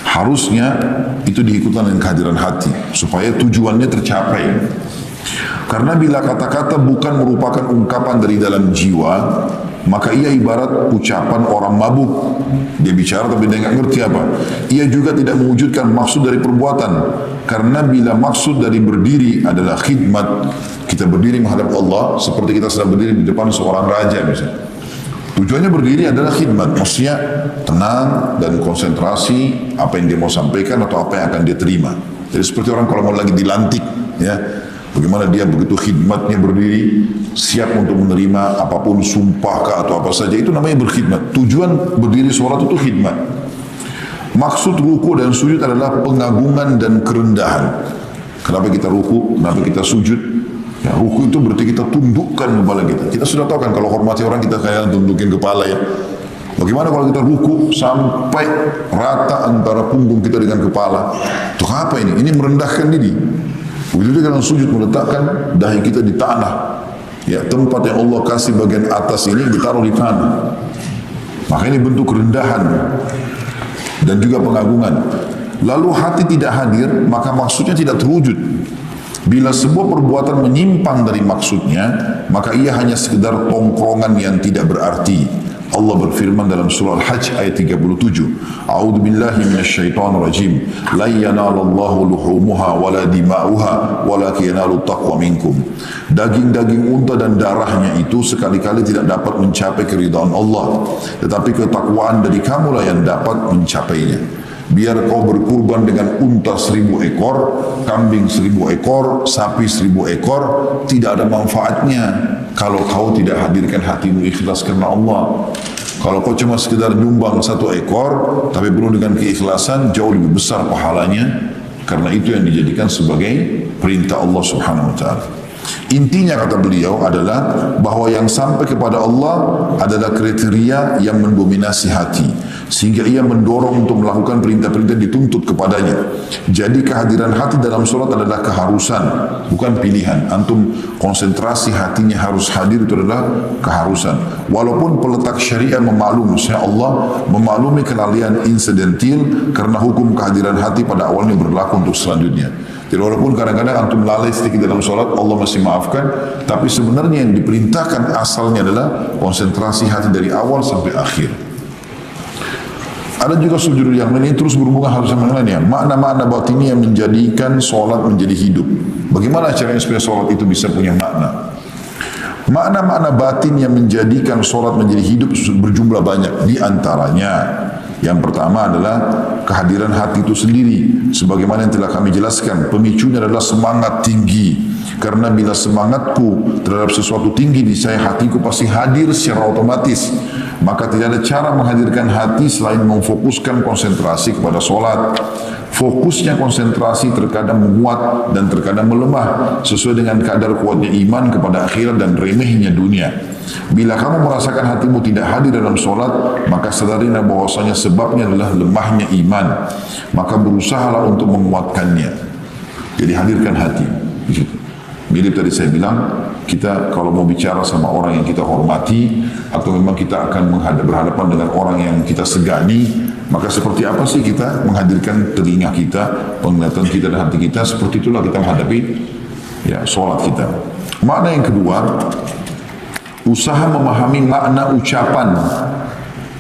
Harusnya itu diikutkan dengan kehadiran hati supaya tujuannya tercapai. Karena bila kata-kata bukan merupakan ungkapan dari dalam jiwa, maka ia ibarat ucapan orang mabuk. Dia bicara tapi dia tidak ngerti apa. Ia juga tidak mewujudkan maksud dari perbuatan. Karena bila maksud dari berdiri adalah khidmat, kita berdiri menghadap Allah seperti kita sedang berdiri di depan seorang raja misalnya. Tujuannya berdiri adalah khidmat, maksudnya tenang dan konsentrasi apa yang dia mau sampaikan atau apa yang akan dia terima. Jadi seperti orang kalau mau lagi dilantik, ya, bagaimana dia begitu khidmatnya berdiri, siap untuk menerima apapun sumpah atau apa saja, itu namanya berkhidmat. Tujuan berdiri sholat itu khidmat. Maksud ruku dan sujud adalah pengagungan dan kerendahan. Kenapa kita ruku? Kenapa kita sujud? Ya, ruku itu berarti kita tundukkan kepala kita. Kita sudah tahu kan kalau hormati orang kita kayak tundukin kepala ya. Bagaimana kalau kita ruku sampai rata antara punggung kita dengan kepala? Untuk apa ini? Ini merendahkan diri. Begitu juga dalam sujud meletakkan dahi kita di tanah. Ya, tempat yang Allah kasih bagian atas ini ditaruh di tanah. Maka ini bentuk kerendahan dan juga pengagungan. Lalu hati tidak hadir, maka maksudnya tidak terwujud. Bila sebuah perbuatan menyimpang dari maksudnya, maka ia hanya sekedar tongkrongan yang tidak berarti. Allah berfirman dalam surah Al-Hajj ayat 37, A'udzu billahi minasyaitonir rajim. La yanalallahu luhumuha wala dima'uha walakin yanalut taqwa minkum. Daging-daging unta dan darahnya itu sekali-kali tidak dapat mencapai keridhaan Allah, tetapi ketakwaan dari kamulah yang dapat mencapainya. Biar kau berkurban dengan unta 1000 ekor, kambing 1000 ekor, sapi 1000 ekor, tidak ada manfaatnya kalau kau tidak hadirkan hatimu ikhlas karena Allah. Kalau kau cuma sekedar nyumbang 1 ekor, tapi penuh dengan keikhlasan, jauh lebih besar pahalanya, karena itu yang dijadikan sebagai perintah Allah Subhanahu Wa Taala. Intinya kata beliau adalah bahwa yang sampai kepada Allah adalah kriteria yang mendominasi hati, sehingga ia mendorong untuk melakukan perintah-perintah dituntut kepadanya. Jadi kehadiran hati dalam sholat adalah keharusan, bukan pilihan. Antum konsentrasi hatinya harus hadir, itu adalah keharusan. Walaupun peletak syariah memaklumi, maksudnya Allah memaklumi kenalian insidentil karena hukum kehadiran hati pada awalnya berlaku untuk selanjutnya. Jadi walaupun kadang-kadang antum lalai sedikit dalam sholat, Allah masih maafkan, tapi sebenarnya yang diperintahkan asalnya adalah konsentrasi hati dari awal sampai akhir. Ada juga sujud yang lain, ini terus berhubungan hal sama yang lainnya. Makna-makna batini yang menjadikan solat menjadi hidup. Bagaimana caranya supaya solat itu bisa punya makna? Makna-makna batin yang menjadikan solat menjadi hidup berjumlah banyak. Di antaranya, yang pertama adalah kehadiran hati itu sendiri. Sebagaimana yang telah kami jelaskan, pemicunya adalah semangat tinggi. Karena bila semangatku terhadap sesuatu tinggi di saya, hatiku pasti hadir secara otomatis. Maka tidak ada cara menghadirkan hati selain memfokuskan konsentrasi kepada solat. Fokusnya konsentrasi terkadang menguat dan terkadang melemah sesuai dengan kadar kuatnya iman kepada akhirat dan remehnya dunia. Bila kamu merasakan hatimu tidak hadir dalam solat, maka sadarilah bahwasanya sebabnya adalah lemahnya iman. Maka berusahalah untuk menguatkannya. Jadi hadirkan hati. Mirip tadi saya bilang, kita kalau mau bicara sama orang yang kita hormati atau memang kita akan berhadapan dengan orang yang kita segani, maka seperti apa sih kita menghadirkan telinga kita, penglihatan kita dan hati kita, seperti itulah kita menghadapi solat kita. Makna yang kedua, usaha memahami makna ucapan.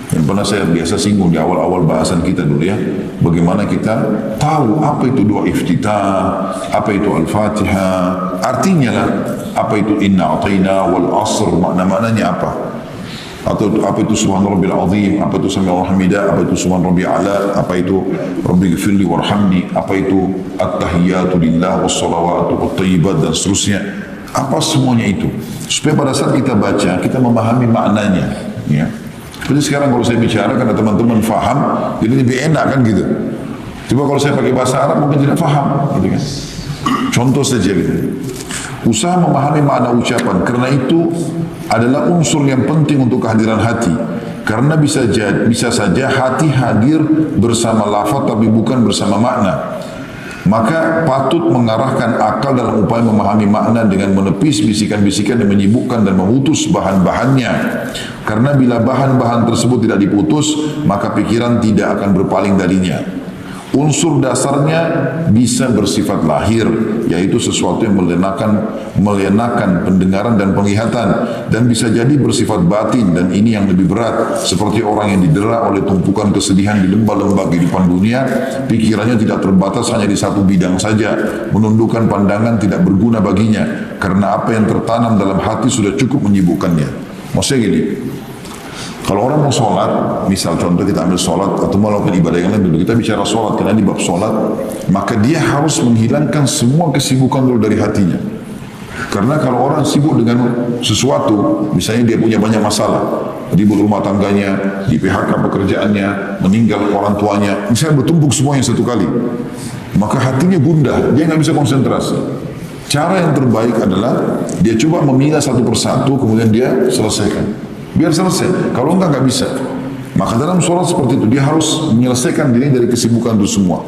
Yang pernah saya biasa singgung di awal-awal bahasan kita dulu ya, bagaimana kita tahu apa itu doa iftitah, apa itu al-fatihah, artinya lah, apa itu inna a'tayna wal asr, makna-maknanya apa, atau apa itu subhan rabbil azim, apa itu sami al-hamidah, apa itu subhan rabbil ala, apa itu rabbi ghfirli warhamni, apa itu at-tahiyyatu lillah wassalawatu wat-thayyibat dan seterusnya. Apa semuanya itu, supaya pada saat kita baca kita memahami maknanya ya. Jadi sekarang kalau saya bicara karena teman-teman faham, jadi lebih enak kan gitu. Coba kalau saya pakai bahasa Arab mungkin tidak faham, gitu kan. Contoh saja gitu. Usaha memahami makna ucapan, karena itu adalah unsur yang penting untuk kehadiran hati. Karena bisa saja hati hadir bersama lafaz tapi bukan bersama makna. Maka patut mengarahkan akal dalam upaya memahami makna dengan menepis bisikan-bisikan yang menyibukkan dan memutus bahan-bahannya. Karena bila bahan-bahan tersebut tidak diputus, maka pikiran tidak akan berpaling darinya. Unsur dasarnya bisa bersifat lahir, yaitu sesuatu yang melenakan pendengaran dan penglihatan, dan bisa jadi bersifat batin, dan ini yang lebih berat, seperti orang yang didera oleh tumpukan kesedihan di lembah-lembah kehidupan dunia. Pikirannya tidak terbatas hanya di satu bidang saja, menundukkan pandangan tidak berguna baginya, karena apa yang tertanam dalam hati sudah cukup menyibukkannya. Maksudnya gini, kalau orang mau sholat, misal contoh kita ambil sholat atau melakukan ibadah yang lain dulu, kita bicara sholat, karena di bab sholat, maka dia harus menghilangkan semua kesibukan dulu dari hatinya. Karena kalau orang sibuk dengan sesuatu, misalnya dia punya banyak masalah, ribut rumah tangganya, di PHK pekerjaannya, meninggal orang tuanya, misalnya bertumpuk semuanya satu kali, maka hatinya gundah, dia nggak bisa konsentrasi. Cara yang terbaik adalah dia coba memilah satu persatu, kemudian dia selesaikan. Biar selesai. Kalau enggak bisa. Maka dalam sholat seperti itu, dia harus menyelesaikan diri dari kesibukan itu semua.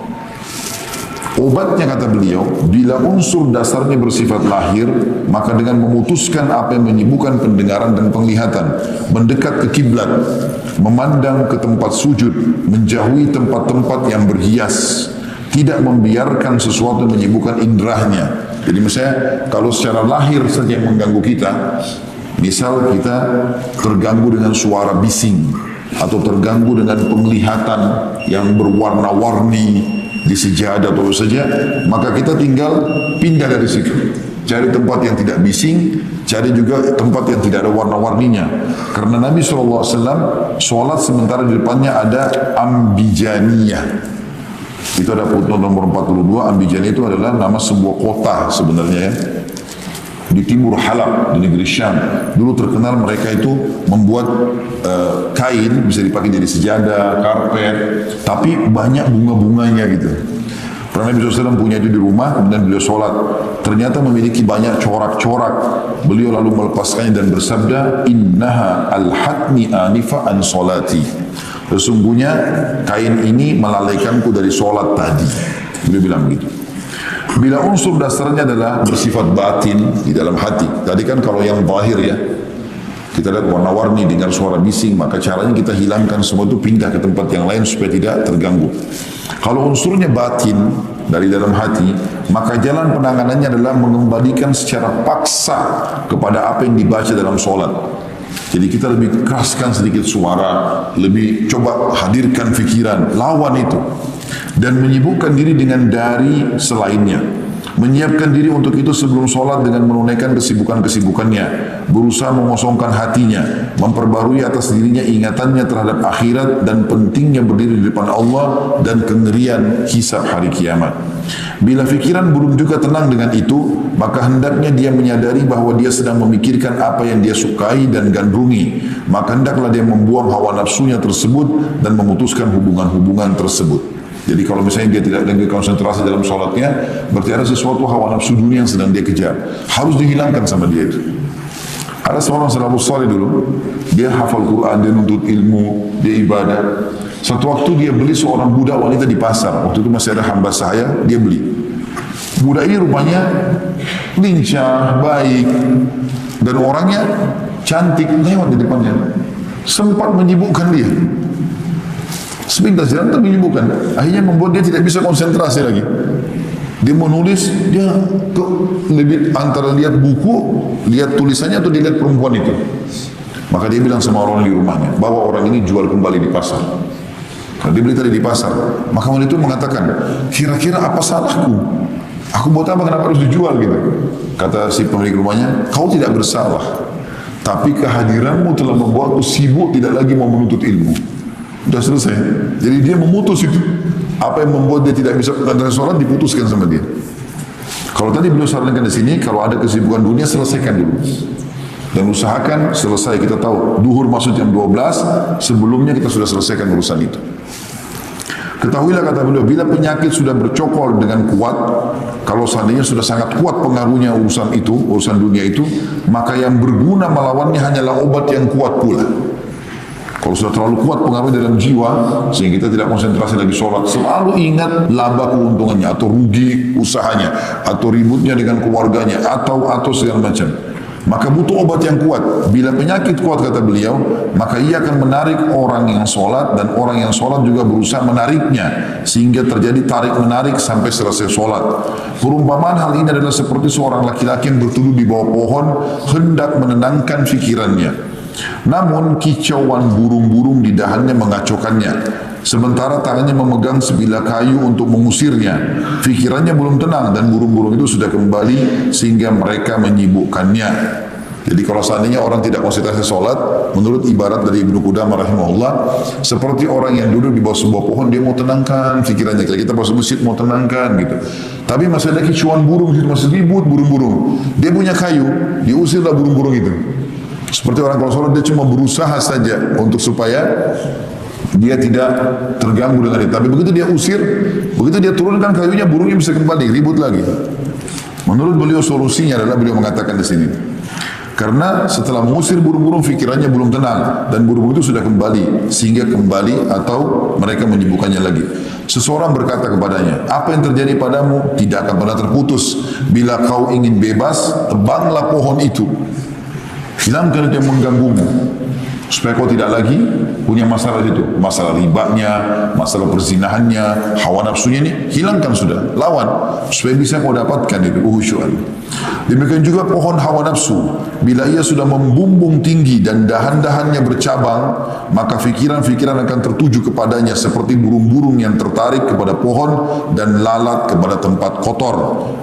Obatnya kata beliau, bila unsur dasarnya bersifat lahir, maka dengan memutuskan apa yang menyibukkan pendengaran dan penglihatan, mendekat ke kiblat, memandang ke tempat sujud, menjauhi tempat-tempat yang berhias, tidak membiarkan sesuatu yang menyibukkan indrahnya. Jadi misalnya, kalau secara lahir saja yang mengganggu kita, misal kita terganggu dengan suara bising atau terganggu dengan penglihatan yang berwarna-warni di sejadah atau saja, maka kita tinggal pindah dari situ. Cari tempat yang tidak bising, cari juga tempat yang tidak ada warna-warninya. Karena Nabi SAW sholat sementara di depannya ada ambijaniyah. Itu ada footnote nomor 42, Ambijaniyah itu adalah nama sebuah kota sebenarnya ya. Di timur Halab, di negeri Syam. Dulu terkenal mereka itu membuat kain, bisa dipakai jadi sejadah, karpet, tapi banyak bunga-bunganya gitu. Pernah Nabi SAW punya itu di rumah, kemudian beliau sholat. Ternyata memiliki banyak corak-corak. Beliau lalu melepaskannya dan bersabda, Innaha al-hatni anifa an sholati. Sesungguhnya kain ini melalaikanku dari sholat tadi. Beliau bilang begitu. Bila unsur dasarnya adalah bersifat batin di dalam hati. Tadi kan kalau yang zahir ya, kita lihat warna-warni, dengar suara bising, maka caranya kita hilangkan semua itu, pindah ke tempat yang lain supaya tidak terganggu. Kalau unsurnya batin dari dalam hati, maka jalan penanganannya adalah mengembalikan secara paksa kepada apa yang dibaca dalam sholat. Jadi kita lebih keraskan sedikit suara, lebih coba hadirkan fikiran, lawan itu. Dan menyibukkan diri dengan dari selainnya. Menyiapkan diri untuk itu sebelum sholat dengan menunaikan kesibukan-kesibukannya, berusaha mengosongkan hatinya, memperbarui atas dirinya ingatannya terhadap akhirat dan pentingnya berdiri di depan Allah dan kengerian hisab hari kiamat. Bila fikiran belum juga tenang dengan itu, maka hendaknya dia menyadari bahawa dia sedang memikirkan apa yang dia sukai dan gandrungi. Maka hendaklah dia membuang hawa nafsunya tersebut dan memutuskan hubungan-hubungan tersebut. Jadi kalau misalnya dia tidak lagi konsentrasi dalam sholatnya, berarti ada sesuatu hawa nafsu dunia yang sedang dia kejar. Harus dihilangkan sama dia itu. Ada seorang salafus saleh dulu, dia hafal Quran, dia nuntut ilmu, dia ibadah. Satu waktu dia beli seorang budak wanita di pasar. Waktu itu masih ada hamba sahaya, dia beli. Budak ini rupanya lincah, baik, dan orangnya cantik, lewat di depannya. Sempat menyibukkan dia. Sepintas jalan itu menyibukkan. Akhirnya membuat dia tidak bisa konsentrasi lagi. Dia mau nulis, dia lebih antara lihat buku, lihat tulisannya atau dilihat perempuan itu. Maka dia bilang sama orang di rumahnya, bawa orang ini jual kembali di pasar. Karena dia beli tadi di pasar. Maka wanita itu mengatakan, kira-kira apa salahku? Aku buat apa, kenapa harus dijual gitu? Kata si pemilik rumahnya, kau tidak bersalah. Tapi kehadiranmu telah membuatku sibuk tidak lagi mau menuntut ilmu. Sudah selesai. Jadi dia memutus itu. Apa yang membuat dia tidak bisa melakukan sholat diputuskan sama dia. Kalau tadi beliau sarankan di sini, kalau ada kesibukan dunia selesaikan dulu. Dan usahakan selesai. Kita tahu duhur masuk jam 12, sebelumnya kita sudah selesaikan urusan itu. Ketahuilah kata beliau, bila penyakit sudah bercokol dengan kuat, kalau seandainya sudah sangat kuat pengaruhnya urusan itu, urusan dunia itu, maka yang berguna melawannya hanyalah obat yang kuat pula. Kalau sudah terlalu kuat pengaruh dalam jiwa, sehingga kita tidak konsentrasi lagi sholat, selalu ingat laba keuntungannya, atau rugi usahanya, atau ributnya dengan keluarganya, atau segala macam. Maka butuh obat yang kuat. Bila penyakit kuat, kata beliau, maka ia akan menarik orang yang sholat, dan orang yang sholat juga berusaha menariknya, sehingga terjadi tarik-menarik sampai selesai sholat. Perumpamaan hal ini adalah seperti seorang laki-laki yang berteduh di bawah pohon, hendak menenangkan fikirannya. Namun kicauan burung-burung di dahannya mengacaukannya. Sementara tangannya memegang sebilah kayu untuk mengusirnya. Fikirannya belum tenang dan burung-burung itu sudah kembali sehingga mereka menyibukkannya. Jadi kalau seandainya orang tidak konsentrasi sholat, menurut ibarat dari Ibnu Qudamah rahimahullah, seperti orang yang duduk di bawah sebuah pohon, dia mau tenangkan fikirannya. Kalau kita masuk masjid mau tenangkan gitu. Tapi masih ada kicauan burung, masih ribut burung-burung. Dia punya kayu, diusirlah burung-burung itu. Seperti orang kalau sholat dia cuma berusaha saja untuk supaya dia tidak terganggu dengan itu. Tapi begitu dia usir, begitu dia turunkan kayunya, burungnya bisa kembali ribut lagi. Menurut beliau solusinya adalah beliau mengatakan di sini. Karena setelah mengusir burung-burung fikirannya belum tenang dan burung-burung itu sudah kembali sehingga kembali atau mereka menyibukkannya lagi. Seseorang berkata kepadanya, apa yang terjadi padamu tidak akan pernah terputus. Bila kau ingin bebas, tebanglah pohon itu. Hilangkan itu yang mengganggumu supaya kau tidak lagi punya masalah itu, masalah ribanya, masalah perzinahannya, hawa nafsunya ini hilangkan sudah, lawan supaya bisa kau dapatkan itu uhusyuan. Demikian juga pohon hawa nafsu, bila ia sudah membumbung tinggi dan dahan-dahannya bercabang, maka fikiran-fikiran akan tertuju kepadanya seperti burung-burung yang tertarik kepada pohon dan lalat kepada tempat kotor.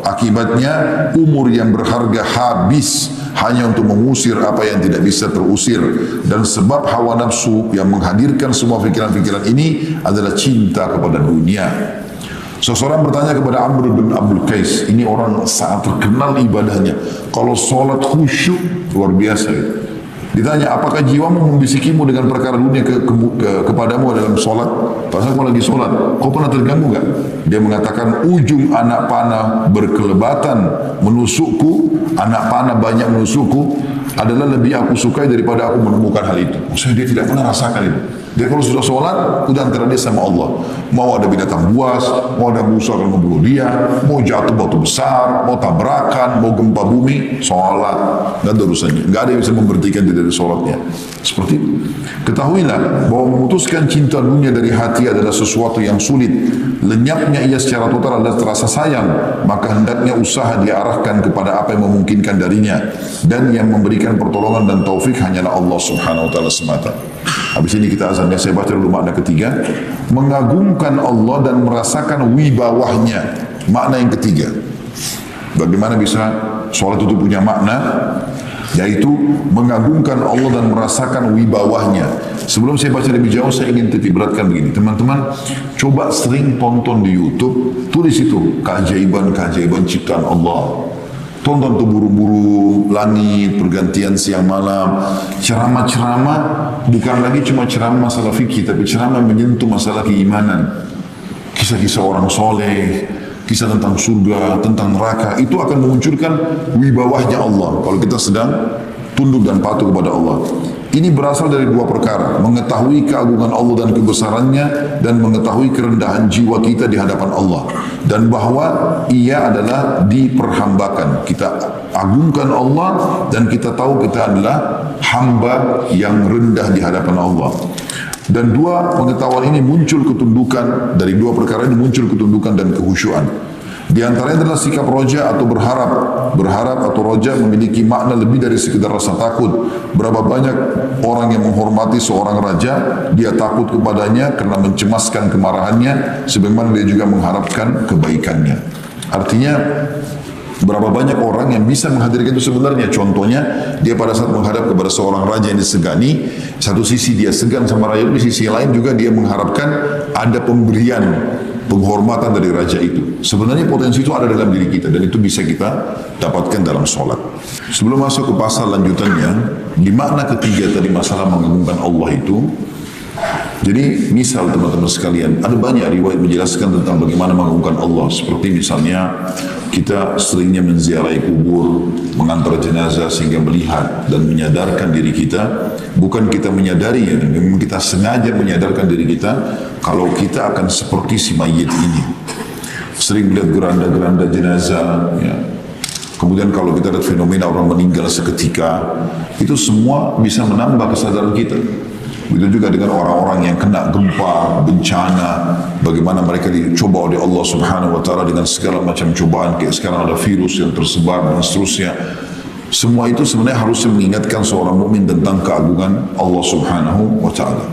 Akibatnya umur yang berharga habis hanya untuk mengusir apa yang tidak bisa terusir. Dan sebab hawa nafsu yang menghadirkan semua fikiran-fikiran ini adalah cinta kepada dunia. Seseorang bertanya kepada Amr bin Abdul Qais, ini orang sangat terkenal ibadahnya, kalau sholat khusyuk luar biasa. Ditanya, apakah jiwamu membisikimu dengan perkara dunia kepadamu dalam sholat? Pasal kau lagi sholat, kau pernah terganggu enggak? Dia mengatakan, ujung anak panah berkelebatan menusukku, anak panah banyak menusukku, adalah lebih aku sukai daripada aku menemukan hal itu. Maksudnya dia tidak pernah rasakan itu. Dia kalau sudah sholat, udah antara dia sama Allah. Mau ada binatang buas, mau ada musuh akan membunuh dia, mau jatuh batu besar, mau tabrakan, mau gempa bumi, sholat. Nggak ada urusannya. Nggak ada yang bisa memberhentikan dia dari sholatnya. Seperti itu. Ketahuilah bahwa memutuskan cinta dunia dari hati adalah sesuatu yang sulit. Lenyapnya ia secara total adalah terasa sayang. Maka hendaknya usaha diarahkan kepada apa yang memungkinkan darinya. Dan yang memberikan pertolongan dan taufik hanyalah Allah subhanahu wa ta'ala semata. Habis ini kita azan. Saya baca dulu makna ketiga. Mengagungkan Allah dan merasakan wibawahnya. Makna yang ketiga. Bagaimana bisa sholat itu punya makna? Yaitu mengagungkan Allah dan merasakan wibawahnya. Sebelum saya baca lebih jauh, saya ingin titik beratkan begini. Teman-teman, coba sering tonton di YouTube. Tulis itu, keajaiban-keajaiban ciptaan Allah. Tonton tuh burung-burung, langit, pergantian siang malam. Ceramah-ceramah bukan lagi cuma ceramah masalah fikih, tapi ceramah menyentuh masalah keimanan. Kisah-kisah orang soleh, kisah tentang surga, tentang neraka, itu akan memunculkan wibawahnya Allah. Kalau kita sedang tunduk dan patuh kepada Allah. Ini berasal dari dua perkara. Mengetahui keagungan Allah dan kebesarannya, dan mengetahui kerendahan jiwa kita di hadapan Allah. Dan bahwa ia adalah diperhambakan. Kita agungkan Allah dan kita tahu kita adalah hamba yang rendah di hadapan Allah. Dan dua pengetahuan ini muncul ketundukan, dari dua perkara ini muncul ketundukan dan kehusyuan. Di antaranya adalah sikap roja atau berharap. Berharap atau roja memiliki makna lebih dari sekedar rasa takut. Berapa banyak orang yang menghormati seorang raja, dia takut kepadanya karena mencemaskan kemarahannya, sebagaimana dia juga mengharapkan kebaikannya. Artinya, berapa banyak orang yang bisa menghadirkan itu sebenarnya. Contohnya, dia pada saat menghadap kepada seorang raja yang disegani, satu sisi dia segan sama raja, di sisi lain juga dia mengharapkan ada pemberian, penghormatan dari raja itu. Sebenarnya potensi itu ada dalam diri kita, dan itu bisa kita dapatkan dalam sholat. Sebelum masuk ke pasal lanjutannya, di makna ketiga tadi masalah mengagungkan Allah itu, jadi misal teman-teman sekalian, ada banyak riwayat menjelaskan tentang bagaimana mengagungkan Allah. Seperti misalnya kita seringnya menziarahi kubur, mengantar jenazah sehingga melihat dan menyadarkan diri kita. Bukan kita menyadari, ya, memang kita sengaja menyadarkan diri kita kalau kita akan seperti si mayit ini. Sering melihat geranda-geranda jenazah, ya. Kemudian kalau kita lihat fenomena orang meninggal seketika, itu semua bisa menambah kesadaran kita. Begitu juga dengan orang-orang yang kena gempa, bencana, bagaimana mereka dicoba oleh Allah subhanahu wa ta'ala dengan segala macam cobaan, kayak sekarang ada virus yang tersebar dan seterusnya. Semua itu sebenarnya harus mengingatkan seorang mukmin tentang keagungan Allah subhanahu wa ta'ala.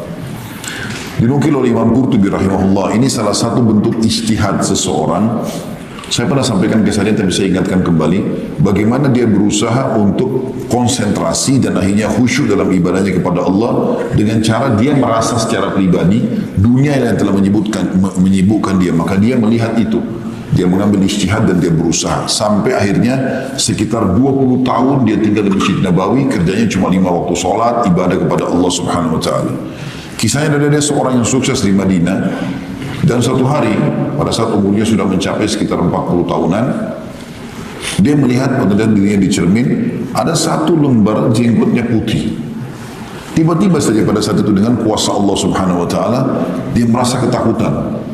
Dinukil oleh Imam Qurtubi rahimahullah, ini salah satu bentuk ijtihad seseorang. Saya pernah sampaikan ke saya, tapi saya ingatkan kembali bagaimana dia berusaha untuk konsentrasi dan akhirnya khusyuk dalam ibadahnya kepada Allah dengan cara dia merasa secara pribadi dunia yang telah menyibukkan dia, maka dia melihat itu. Dia mengambil ijtihad dan dia berusaha sampai akhirnya sekitar 20 tahun dia tinggal di Masjid Nabawi, kerjanya cuma 5 waktu sholat, ibadah kepada Allah subhanahu wa ta'ala. Kisahnya dari dia seorang yang sukses di Madinah. Dan suatu hari, pada saat umurnya sudah mencapai sekitar 40 tahunan, dia melihat pada dirinya di cermin, ada satu lembar jenggotnya putih. Tiba-tiba saja pada saat itu dengan kuasa Allah subhanahu wa ta'ala, dia merasa ketakutan.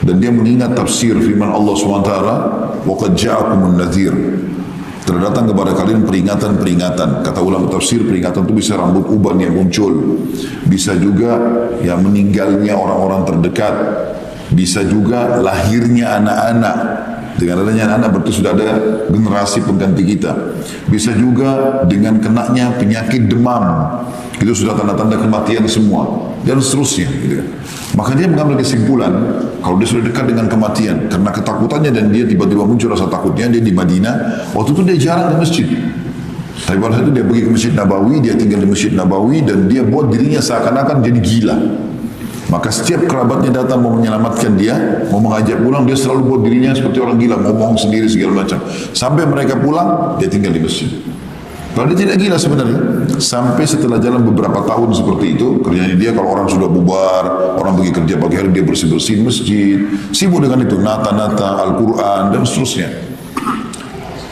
Dan dia mengingat tafsir firman Allah subhanahu wa ta'ala, وَقَدْ جَاءَكُمُ النَّذِيرُ, telah datang kepada kalian peringatan-peringatan. Kata ulama tafsir, peringatan itu bisa rambut uban yang muncul, bisa juga yang meninggalnya orang-orang terdekat, bisa juga lahirnya anak-anak. Dengan adanya anak-anak berarti sudah ada generasi pengganti kita. Bisa juga dengan kenaknya penyakit demam, itu sudah tanda-tanda kematian semua, dan seterusnya gitu. Maka dia mengambil kesimpulan kalau dia sudah dekat dengan kematian karena ketakutannya, dan dia tiba-tiba muncul rasa takutnya. Dia di Madinah, waktu itu dia jarang ke masjid, tapi pada saat itu dia pergi ke Masjid Nabawi, dia tinggal di Masjid Nabawi, dan dia buat dirinya seakan-akan jadi gila. Maka setiap kerabatnya datang mau menyelamatkan dia, mau mengajak pulang, dia selalu buat dirinya seperti orang gila, ngomong sendiri segala macam. Sampai mereka pulang, dia tinggal di masjid. Padahal dia tidak gila sebenarnya. Sampai setelah jalan beberapa tahun seperti itu, kerjanya dia kalau orang sudah bubar, orang pergi kerja pagi hari, dia bersih-bersih masjid, sibuk dengan itu, nata-nata, Al-Quran, dan seterusnya.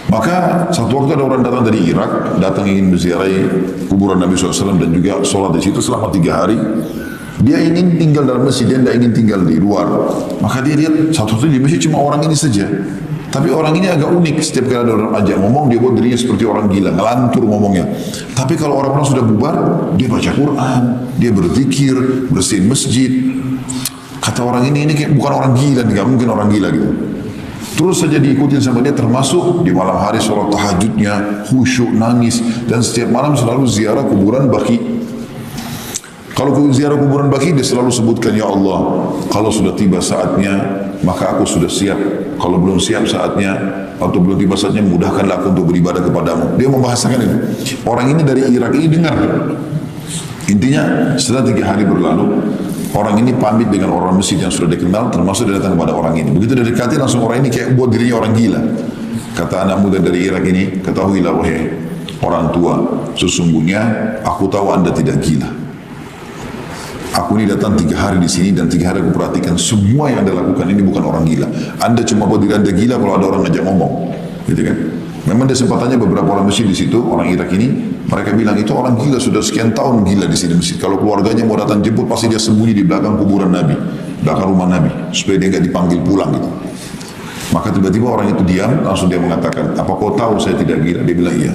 Maka satu waktu ada orang datang dari Irak, datang ingin menziarahi kuburan Nabi SAW dan juga sholat di situ selama 3 hari. Dia ingin tinggal dalam masjid, dia tidak ingin tinggal di luar. Maka dia lihat satu-satunya di masjid cuma orang ini saja. Tapi orang ini agak unik, setiap kali ada orang ajak ngomong, dia buat dirinya seperti orang gila, ngelantur ngomongnya. Tapi kalau orang-orang sudah bubar, dia baca Quran, dia berzikir, bersihin masjid. Kata orang ini kayak bukan orang gila, nggak mungkin orang gila gitu. Terus saja diikutin sama dia, termasuk di malam hari sholat tahajudnya, khusyuk, nangis, dan setiap malam selalu ziarah kuburan Baqi. Kalau ziarah kuburan Baqi, dia selalu sebutkan, ya Allah, kalau sudah tiba saatnya, maka aku sudah siap. Kalau belum siap saatnya, atau belum tiba saatnya, mudahkanlah aku untuk beribadah kepadamu. Dia membahasakan itu. Orang ini dari Irak ini dengar. Intinya, setelah 3 hari berlalu, orang ini pamit dengan orang masjid yang sudah dikenal, termasuk dia datang kepada orang ini. Begitu dia dekati, langsung orang ini kayak buat dirinya orang gila. Kata anak muda dari Irak ini, ketahuilah wahai orang tua, sesungguhnya aku tahu anda tidak gila. Aku ini datang 3 hari di sini dan 3 hari aku perhatikan semua yang anda lakukan ini bukan orang gila. Anda cuma buat diri anda gila kalau ada orang ngajak ngomong, gitu kan? Memang dia sempat tanya beberapa orang masjid di situ, orang Irak ini, mereka bilang itu orang gila sudah sekian tahun gila di sini masjid. Kalau keluarganya mau datang jemput pasti dia sembunyi di belakang kuburan Nabi, belakang rumah Nabi, supaya dia nggak dipanggil pulang gitu. Maka tiba-tiba orang itu diam, langsung dia mengatakan, apa kau tahu saya tidak gila? Dia bilang iya.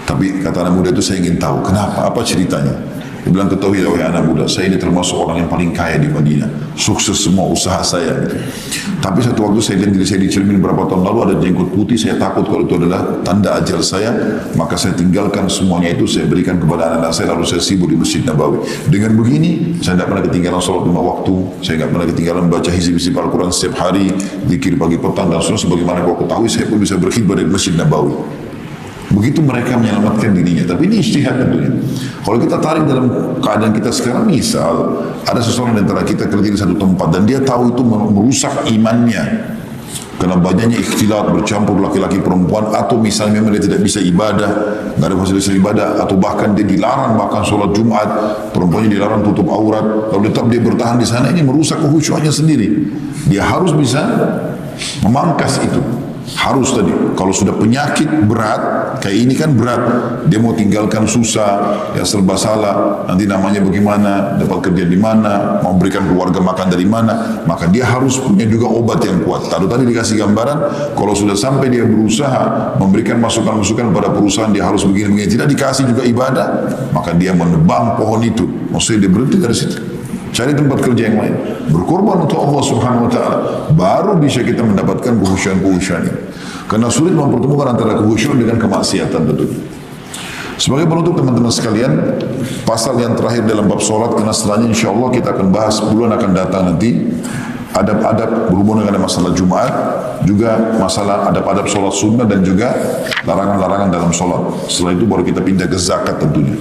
Tapi kata anak muda itu, saya ingin tahu kenapa, apa ceritanya? Dia bilang, ketahuilah wahai anak muda, saya ini termasuk orang yang paling kaya di Madinah, sukses semua usaha saya gitu. Tapi satu waktu saya lihat diri saya di cermin berapa tahun lalu ada jenggot putih, saya takut kalau itu adalah tanda ajal saya, maka saya tinggalkan semuanya itu, saya berikan kepada anak-anak saya, lalu saya sibuk di Masjid Nabawi. Dengan begini, saya tidak pernah ketinggalan sholat 5 waktu, saya tidak pernah ketinggalan baca hizib-hizib Al-Quran setiap hari, zikir pagi petang dan seterusnya. Sebagaimana kau ketahui, saya pun bisa berkhidmat di Masjid Nabawi. Begitu mereka menyelamatkan dirinya. Tapi ini ijtihad tentunya. Kalau kita tarik dalam keadaan kita sekarang, misal ada seseorang di antara kita kerja di satu tempat dan dia tahu itu merusak imannya karena banyaknya ikhtilat, bercampur laki-laki perempuan, atau misalnya memang dia tidak bisa ibadah, nggak ada fasilitas ibadah, atau bahkan dia dilarang bahkan sholat Jumat, perempuannya dilarang tutup aurat, lalu tetap dia bertahan di sana, ini merusak kekhusyuannya sendiri. Dia harus bisa memangkas itu. Harus tadi, kalau sudah penyakit berat, kayak ini kan berat, dia mau tinggalkan susah, ya serba salah, nanti namanya bagaimana, dapat kerja di mana, mau berikan keluarga makan dari mana, maka dia harus punya juga obat yang kuat. Tadi dikasih gambaran, kalau sudah sampai dia berusaha memberikan masukan-masukan pada perusahaan, dia harus begini-begini, tidak dikasih juga ibadah, maka dia menebang pohon itu, maksudnya dia berhenti dari situ. Cari tempat kerja yang lain, berkorban untuk Allah Subhanahu wa taala, baru bisa kita mendapatkan kekhusyuan-kekhusyuan ini. Karena sulit mempertemukan antara kekhusyuan dengan kemaksiatan tentunya. Sebagai penutup teman-teman sekalian, pasal yang terakhir dalam bab solat, karena setelahnya insyaallah kita akan bahas bulan akan datang nanti, adab-adab berhubungan dengan masalah Jumat, juga masalah adab-adab solat sunnah dan juga larangan-larangan dalam solat. Setelah itu baru kita pindah ke zakat tentunya.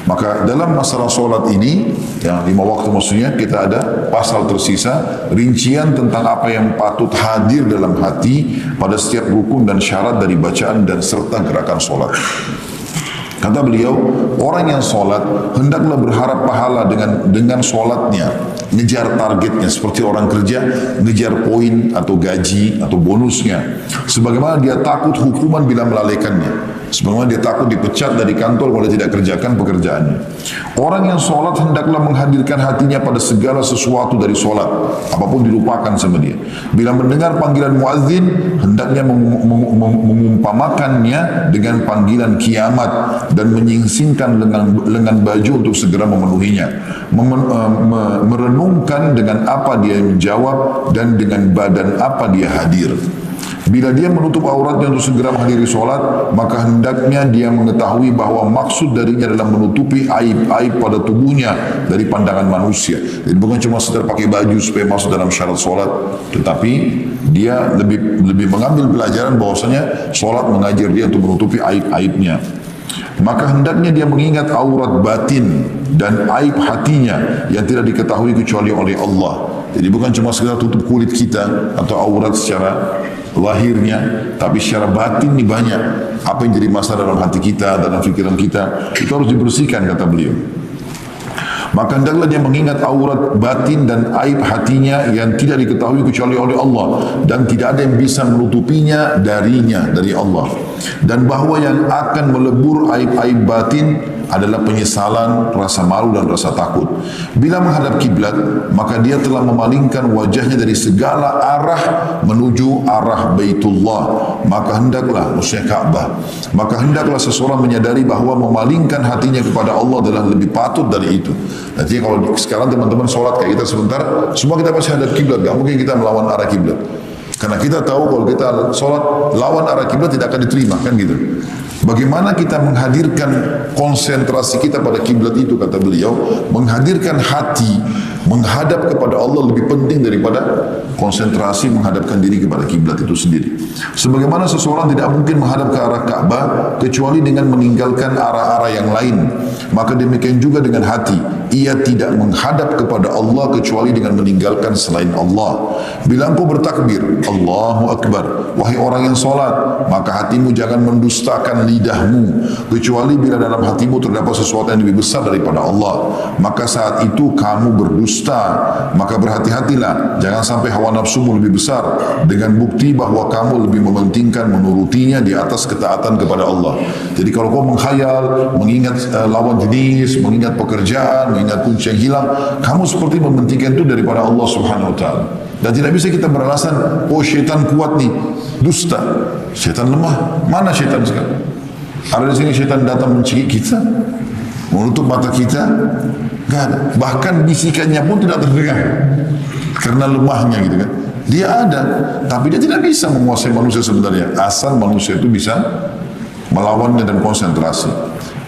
Maka dalam masalah solat ini, yang 5 waktu maksudnya, kita ada pasal tersisa, rincian tentang apa yang patut hadir dalam hati pada setiap rukun dan syarat dari bacaan dan serta gerakan solat. Kata beliau, orang yang solat hendaklah berharap pahala dengan solatnya, ngejar targetnya, seperti orang kerja ngejar poin atau gaji atau bonusnya. Sebagaimana dia takut hukuman bila melalaikannya. Sebagaimana dia takut dipecat dari kantor kalau tidak kerjakan pekerjaannya. Orang yang solat hendaklah menghadirkan hatinya pada segala sesuatu dari solat, apapun dilupakan sama dia. Bila mendengar panggilan muadzin, hendaknya mengumpamakannya dengan panggilan kiamat dan menyingsingkan lengan baju untuk segera memenuhinya. Merenungkan dengan apa dia menjawab dan dengan badan apa dia hadir. Bila dia menutup auratnya untuk segera menghadiri solat, maka hendaknya dia mengetahui bahwa maksud darinya adalah menutupi aib-aib pada tubuhnya dari pandangan manusia. Jadi bukan cuma sekedar pakai baju supaya masuk dalam syarat solat, tetapi dia lebih mengambil pelajaran bahwasanya solat mengajar dia untuk menutupi aib-aibnya. Maka hendaknya dia mengingat aurat batin dan aib hatinya yang tidak diketahui kecuali oleh Allah. Jadi bukan cuma sekedar tutup kulit kita atau aurat secara lahirnya, tapi secara batin ini banyak. Apa yang jadi masalah dalam hati kita, dalam pikiran kita, itu harus dibersihkan, kata beliau. Maka hendaklah dia mengingat aurat batin dan aib hatinya yang tidak diketahui kecuali oleh Allah, dan tidak ada yang bisa menutupinya darinya, dari Allah. Dan bahawa yang akan melebur aib-aib batin adalah penyesalan, rasa malu dan rasa takut. Bila menghadap kiblat, maka dia telah memalingkan wajahnya dari segala arah menuju arah Baitullah. Maka hendaklah, maksudnya Ka'bah, maka hendaklah seseorang menyadari bahawa memalingkan hatinya kepada Allah adalah lebih patut dari itu. Nanti kalau sekarang teman-teman sholat kayak kita sebentar, semua kita pasti hadap kiblat, gak mungkin kita melawan arah kiblat. Karena kita tahu kalau kita sholat lawan arah kiblat tidak akan diterima, kan gitu. Bagaimana kita menghadirkan konsentrasi kita pada kiblat itu, kata beliau, menghadirkan hati menghadap kepada Allah lebih penting daripada konsentrasi menghadapkan diri kepada kiblat itu sendiri. Sebagaimana seseorang tidak mungkin menghadap ke arah Ka'bah kecuali dengan meninggalkan arah-arah yang lain, maka demikian juga dengan hati, ia tidak menghadap kepada Allah kecuali dengan meninggalkan selain Allah. Bila engkau bertakbir, Allahu Akbar, wahai orang yang solat, maka hatimu jangan mendustakan lidahmu, kecuali bila dalam hatimu terdapat sesuatu yang lebih besar daripada Allah, maka saat itu kamu berdusta. Maka berhati-hatilah, jangan sampai hawa nafsumu lebih besar dengan bukti bahawa kamu lebih mementingkan menurutinya di atas ketaatan kepada Allah. Jadi kalau kau menghayal, mengingat lawan jenis, mengingat pekerjaan, mengingat kunci yang hilang, kamu seperti mementingkan itu daripada Allah Subhanahu Wa Taala. Dan tidak bisa kita beralasan, oh syaitan kuat nih, dusta. Syaitan lemah. Mana syaitan sekarang? Ada di sini syaitan datang mencekik kita, menutup mata kita? Tidak ada. Bahkan bisikannya pun tidak terdengar karena lemahnya gitu kan. Dia ada, tapi dia tidak bisa menguasai manusia sebenarnya. Asal manusia itu bisa melawannya dan konsentrasi.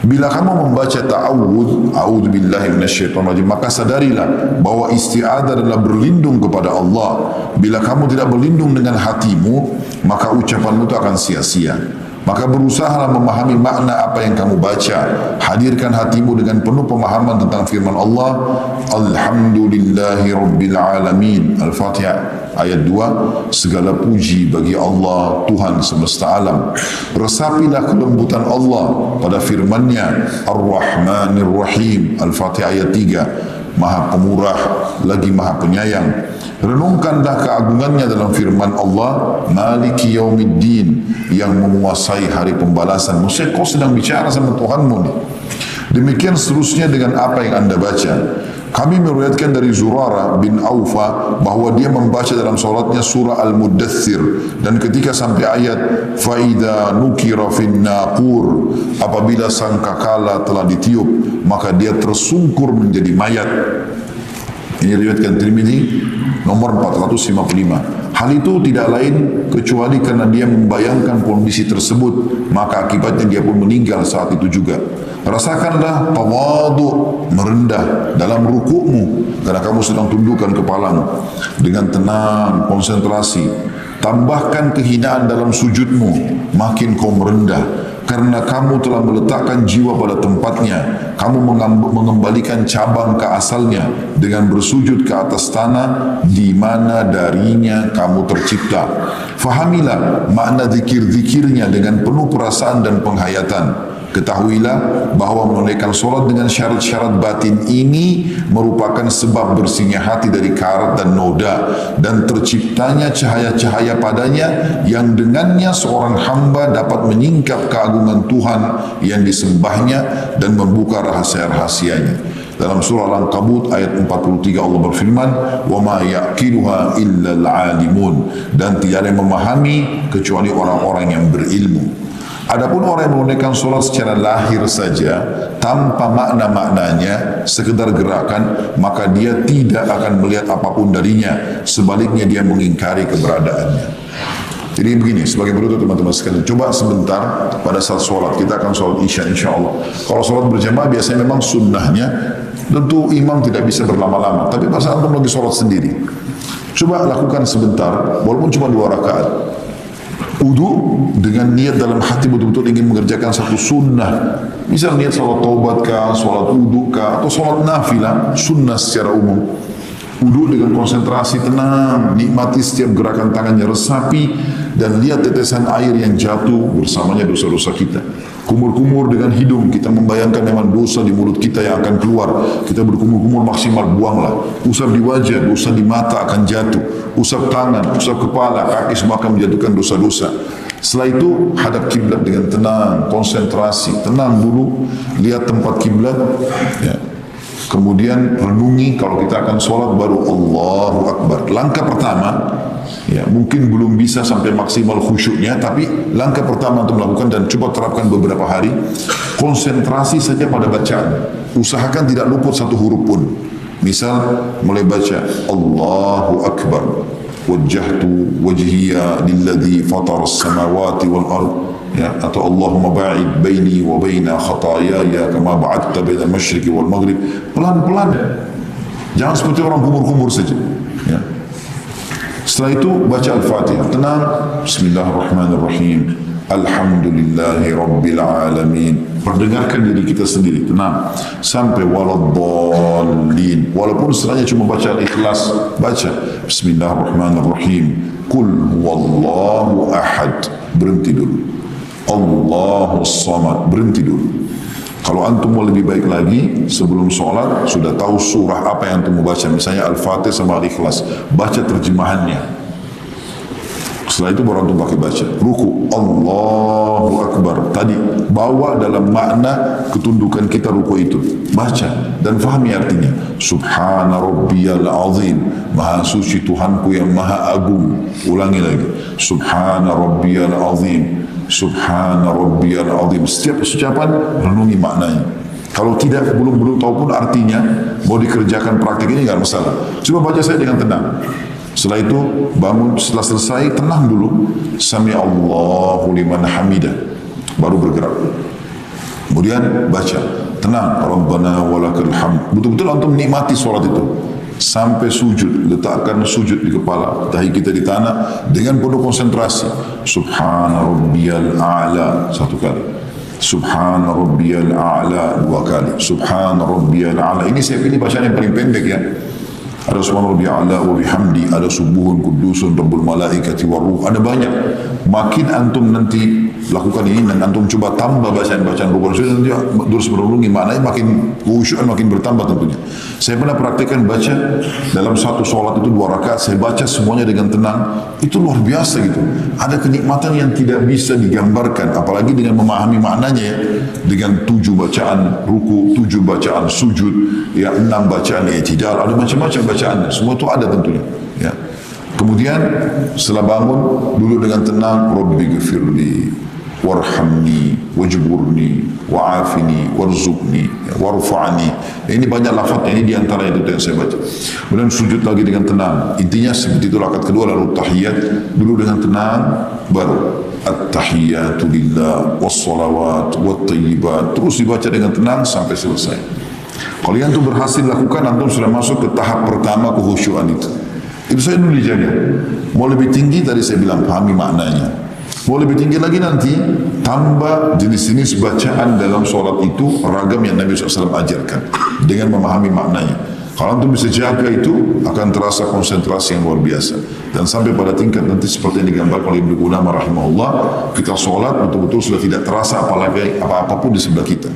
Bila kamu membaca ta'awudz, a'udzubillahi minasyaitonirrajim, maka sadarilah bahwa isti'adzah adalah berlindung kepada Allah. Bila kamu tidak berlindung dengan hatimu, maka ucapanmu itu akan sia-sia. Maka berusahalah memahami makna apa yang kamu baca. Hadirkan hatimu dengan penuh pemahaman tentang firman Allah. Alhamdulillahi Rabbil Alamin. Al-Fatihah ayat 2. Segala puji bagi Allah, Tuhan semesta alam. Resapilah kelembutan Allah pada firman-Nya Ar-Rahmanir Rahim. Al-Fatihah ayat 3. Maha pemurah lagi maha penyayang. Renungkanlah keagungannya dalam firman Allah Maliki Yaumiddin, yang menguasai hari pembalasan. Maksudnya kau sedang bicara sama Tuhanmu nih. Demikian seterusnya dengan apa yang anda baca. Kami meriwayatkan dari Zurarah bin Awfa bahawa dia membaca dalam solatnya surah Al-Muddathir, dan ketika sampai ayat Faida nukira fin naqur, apabila sangkakala telah ditiup, maka dia tersungkur menjadi mayat. Ini riwayatkan Tirmidzi nomor 455. Hal itu tidak lain kecuali karena dia membayangkan kondisi tersebut, maka akibatnya dia pun meninggal saat itu juga. Rasakanlah tawadhu, merendah dalam rukukmu, karena kamu sedang tundukkan kepalamu dengan tenang, konsentrasi. Tambahkan kehinaan dalam sujudmu, makin kau merendah, karena kamu telah meletakkan jiwa pada tempatnya. Kamu mengembalikan cabang ke asalnya dengan bersujud ke atas tanah di mana darinya kamu tercipta. Fahamilah makna zikir-zikirnya dengan penuh perasaan dan penghayatan. Ketahuilah bahawa menunaikan solat dengan syarat-syarat batin ini merupakan sebab bersihnya hati dari karat dan noda, dan terciptanya cahaya-cahaya padanya yang dengannya seorang hamba dapat menyingkap keagungan Tuhan yang disembahnya dan membuka rahasia-rahasianya. Dalam surah Al-Ankabut ayat 43 Allah berfirman, "Wa ma yaqiluha illa al-alimun," dan tidak ada yang memahami kecuali orang-orang yang berilmu. Adapun orang yang menunaikan solat secara lahir saja tanpa makna-maknanya, sekedar gerakan, maka dia tidak akan melihat apapun darinya. Sebaliknya dia mengingkari keberadaannya. Jadi begini, sebagai penutup teman-teman sekalian, coba sebentar pada saat solat, kita akan solat Isya insyaAllah. Kalau solat berjamaah biasanya memang sunnahnya, tentu imam tidak bisa berlama-lama, tapi pada saat lagi solat sendiri, coba lakukan sebentar, walaupun cuma 2 rakaat. Wudu dengan niat dalam hati betul-betul ingin mengerjakan satu sunnah. Misal niat salat taubat kah, salat wudu kah, atau salat nafilah, sunnah secara umum. Wudu dengan konsentrasi tenang, nikmati setiap gerakan tangannya, resapi dan lihat tetesan air yang jatuh bersamanya dosa-dosa kita. Kumur-kumur dengan hidung, kita membayangkan memang dosa di mulut kita yang akan keluar. Kita berkumur-kumur maksimal, buanglah. Usap di wajah, dosa di mata akan jatuh. Usap tangan, usap kepala, kaki semua akan menjatuhkan dosa-dosa. Setelah itu hadap kiblat dengan tenang, konsentrasi, tenang dulu, lihat tempat kiblat, ya. Kemudian renungi, kalau kita akan sholat baru Allahu Akbar. Langkah pertama, ya mungkin belum bisa sampai maksimal khusyuknya, tapi langkah pertama untuk melakukan dan coba terapkan beberapa hari, konsentrasi saja pada bacaan. Usahakan tidak luput satu huruf pun. Misal mulai baca Allahu Akbar, wajjahtu wajhiya lilladzi fataras samawati wal ard, ya, atau Allahumma ba'id baini wa baina khataayaya kama ba'adta bainal masyriqi wal maghrib. Pelan-pelan, jangan seperti orang kumur-kumur saja, ya. Setelah itu baca Al-Fatihah, tenang. Bismillahirrahmanirrahim, alhamdulillahi rabbil alamin. Perdengarkan diri kita sendiri, tenang, sampai waladdallin. Walaupun setelahnya cuma baca Al-Ikhlas, baca Bismillahirrahmanirrahim, Qul huwallahu ahad, berhenti dulu. Allahus samad, berhenti dulu. Kalau antum mau lebih baik lagi, sebelum sholat sudah tahu surah apa yang antum mau baca, misalnya Al-Fatihah sama Al-Ikhlas, baca terjemahannya. Setelah itu baru antum pakai baca. Ruku, Allahu Akbar. Tadi bawa dalam makna ketundukan kita ruku itu. Baca dan fahami artinya. Subhana rabbiyal azim. Maha suci Tuhanku yang maha agung. Ulangi lagi. Subhana rabbiyal azim. Subhana rabbiyal azim. Setiap ucapan renungi maknanya. Kalau tidak, belum tahu pun artinya, mau dikerjakan praktik ini enggak masalah. Coba baca saya dengan tenang. Setelah itu bangun, setelah selesai tenang dulu. Sami Allahu liman hamidah, baru bergerak. Kemudian baca, tenang. Rabbana walakal hamd. Betul-betul antum nikmati sholat itu sampai sujud, letakkan sujud di kepala, dahi kita di tanah dengan penuh konsentrasi. Subhana rabbiyal a'la, satu kali. Subhana rabbiyal a'la, dua kali. Subhana rabbiyal a'la. Ini saya pilih bacaan yang paling pendek, ya. Ada subhana rabbiyal a'la wa bihamdi, ada subuhun kudusun rabbul malaikati waruh, ada banyak. Makin antum nanti lakukan ini dan antum coba tambah bacaan-bacaan rukun nanti terus merenungi maknanya, makin khusyukan makin bertambah tentunya. Saya pernah praktikkan baca dalam satu sholat itu 2 rakaat, saya baca semuanya dengan tenang, itu luar biasa gitu. Ada kenikmatan yang tidak bisa digambarkan, apalagi dengan memahami maknanya, ya. Dengan 7 bacaan ruku, 7 bacaan sujud, ya 6 bacaan i'tidal, ada macam-macam bacaannya, semua itu ada tentunya, ya. Kemudian setelah bangun dulu dengan tenang, Rabbi ghfirli warhamni wajburni wa'afini warzuqni warfa'ni. Ini banyak lafaznya, ini diantara itu yang saya baca. Kemudian sujud lagi dengan tenang. Intinya seperti itu rakaat kedua, lalu tahiyat dulu dengan tenang, baru at-tahiyatu lillah wassalawat wattayyibat, terus dibaca dengan tenang sampai selesai. Kalau yang itu berhasil lakukan, antum sudah masuk ke tahap pertama kehusyuan itu. Itu saya dulu dijaga. Mau lebih tinggi tadi saya bilang pahami maknanya. Mau lebih tinggi lagi nanti tambah jenis-jenis bacaan dalam sholat itu ragam yang Nabi SAW ajarkan dengan memahami maknanya. Kalau antum bisa jaga itu akan terasa konsentrasi yang luar biasa dan sampai pada tingkat nanti seperti yang digambarkan oleh Ibnu Qudamah rahimahullah, kita sholat betul-betul sudah tidak terasa apalagi apa-apapun di sebelah kita.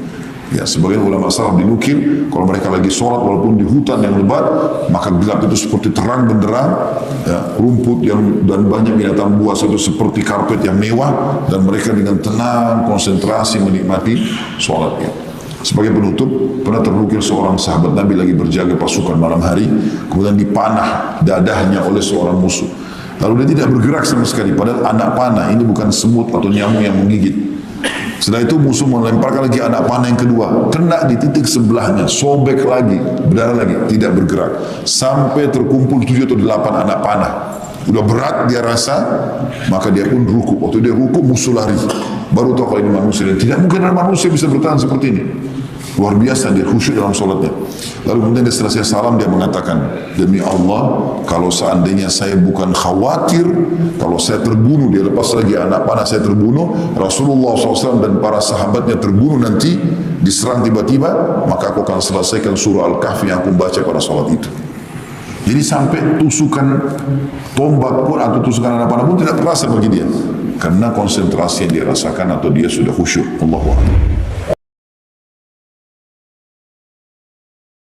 Ya, sebagian ulama salaf dinukil kalau mereka lagi sholat walaupun di hutan yang lebat, maka gelap itu seperti terang benderang, ya, rumput yang dan banyak binatang buas itu seperti karpet yang mewah, dan mereka dengan tenang konsentrasi menikmati sholatnya. Sebagai penutup, pernah ternukil seorang sahabat Nabi lagi berjaga pasukan malam hari, kemudian dipanah dadahnya oleh seorang musuh. Lalu dia tidak bergerak sama sekali, padahal anak panah ini bukan semut atau nyamuk yang menggigit. Setelah itu musuh melemparkan lagi anak panah yang kedua, kena di titik sebelahnya, sobek lagi, berdarah lagi, tidak bergerak sampai terkumpul 7 atau 8 anak panah. Udah berat dia rasa, maka dia pun ruku. Waktu dia ruku, musuh lari. Baru tahu kalau ini manusia, dan tidak mungkin ada manusia bisa bertahan seperti ini. Luar biasa dia khusyuk dalam sholatnya. Lalu kemudian dia selesai salam, dia mengatakan, demi Allah, kalau seandainya saya bukan khawatir kalau saya terbunuh, dia lepas lagi anak panah, saya terbunuh, Rasulullah SAW dan para sahabatnya terbunuh nanti, diserang tiba-tiba, maka aku akan selesaikan surah Al-Kahfi yang aku baca pada sholat itu. Jadi sampai tusukan tombak pun atau tusukan anak panah pun tidak terasa bagi dia. Karena konsentrasi yang dia rasakan atau dia sudah khusyuk. Allahu Akbar.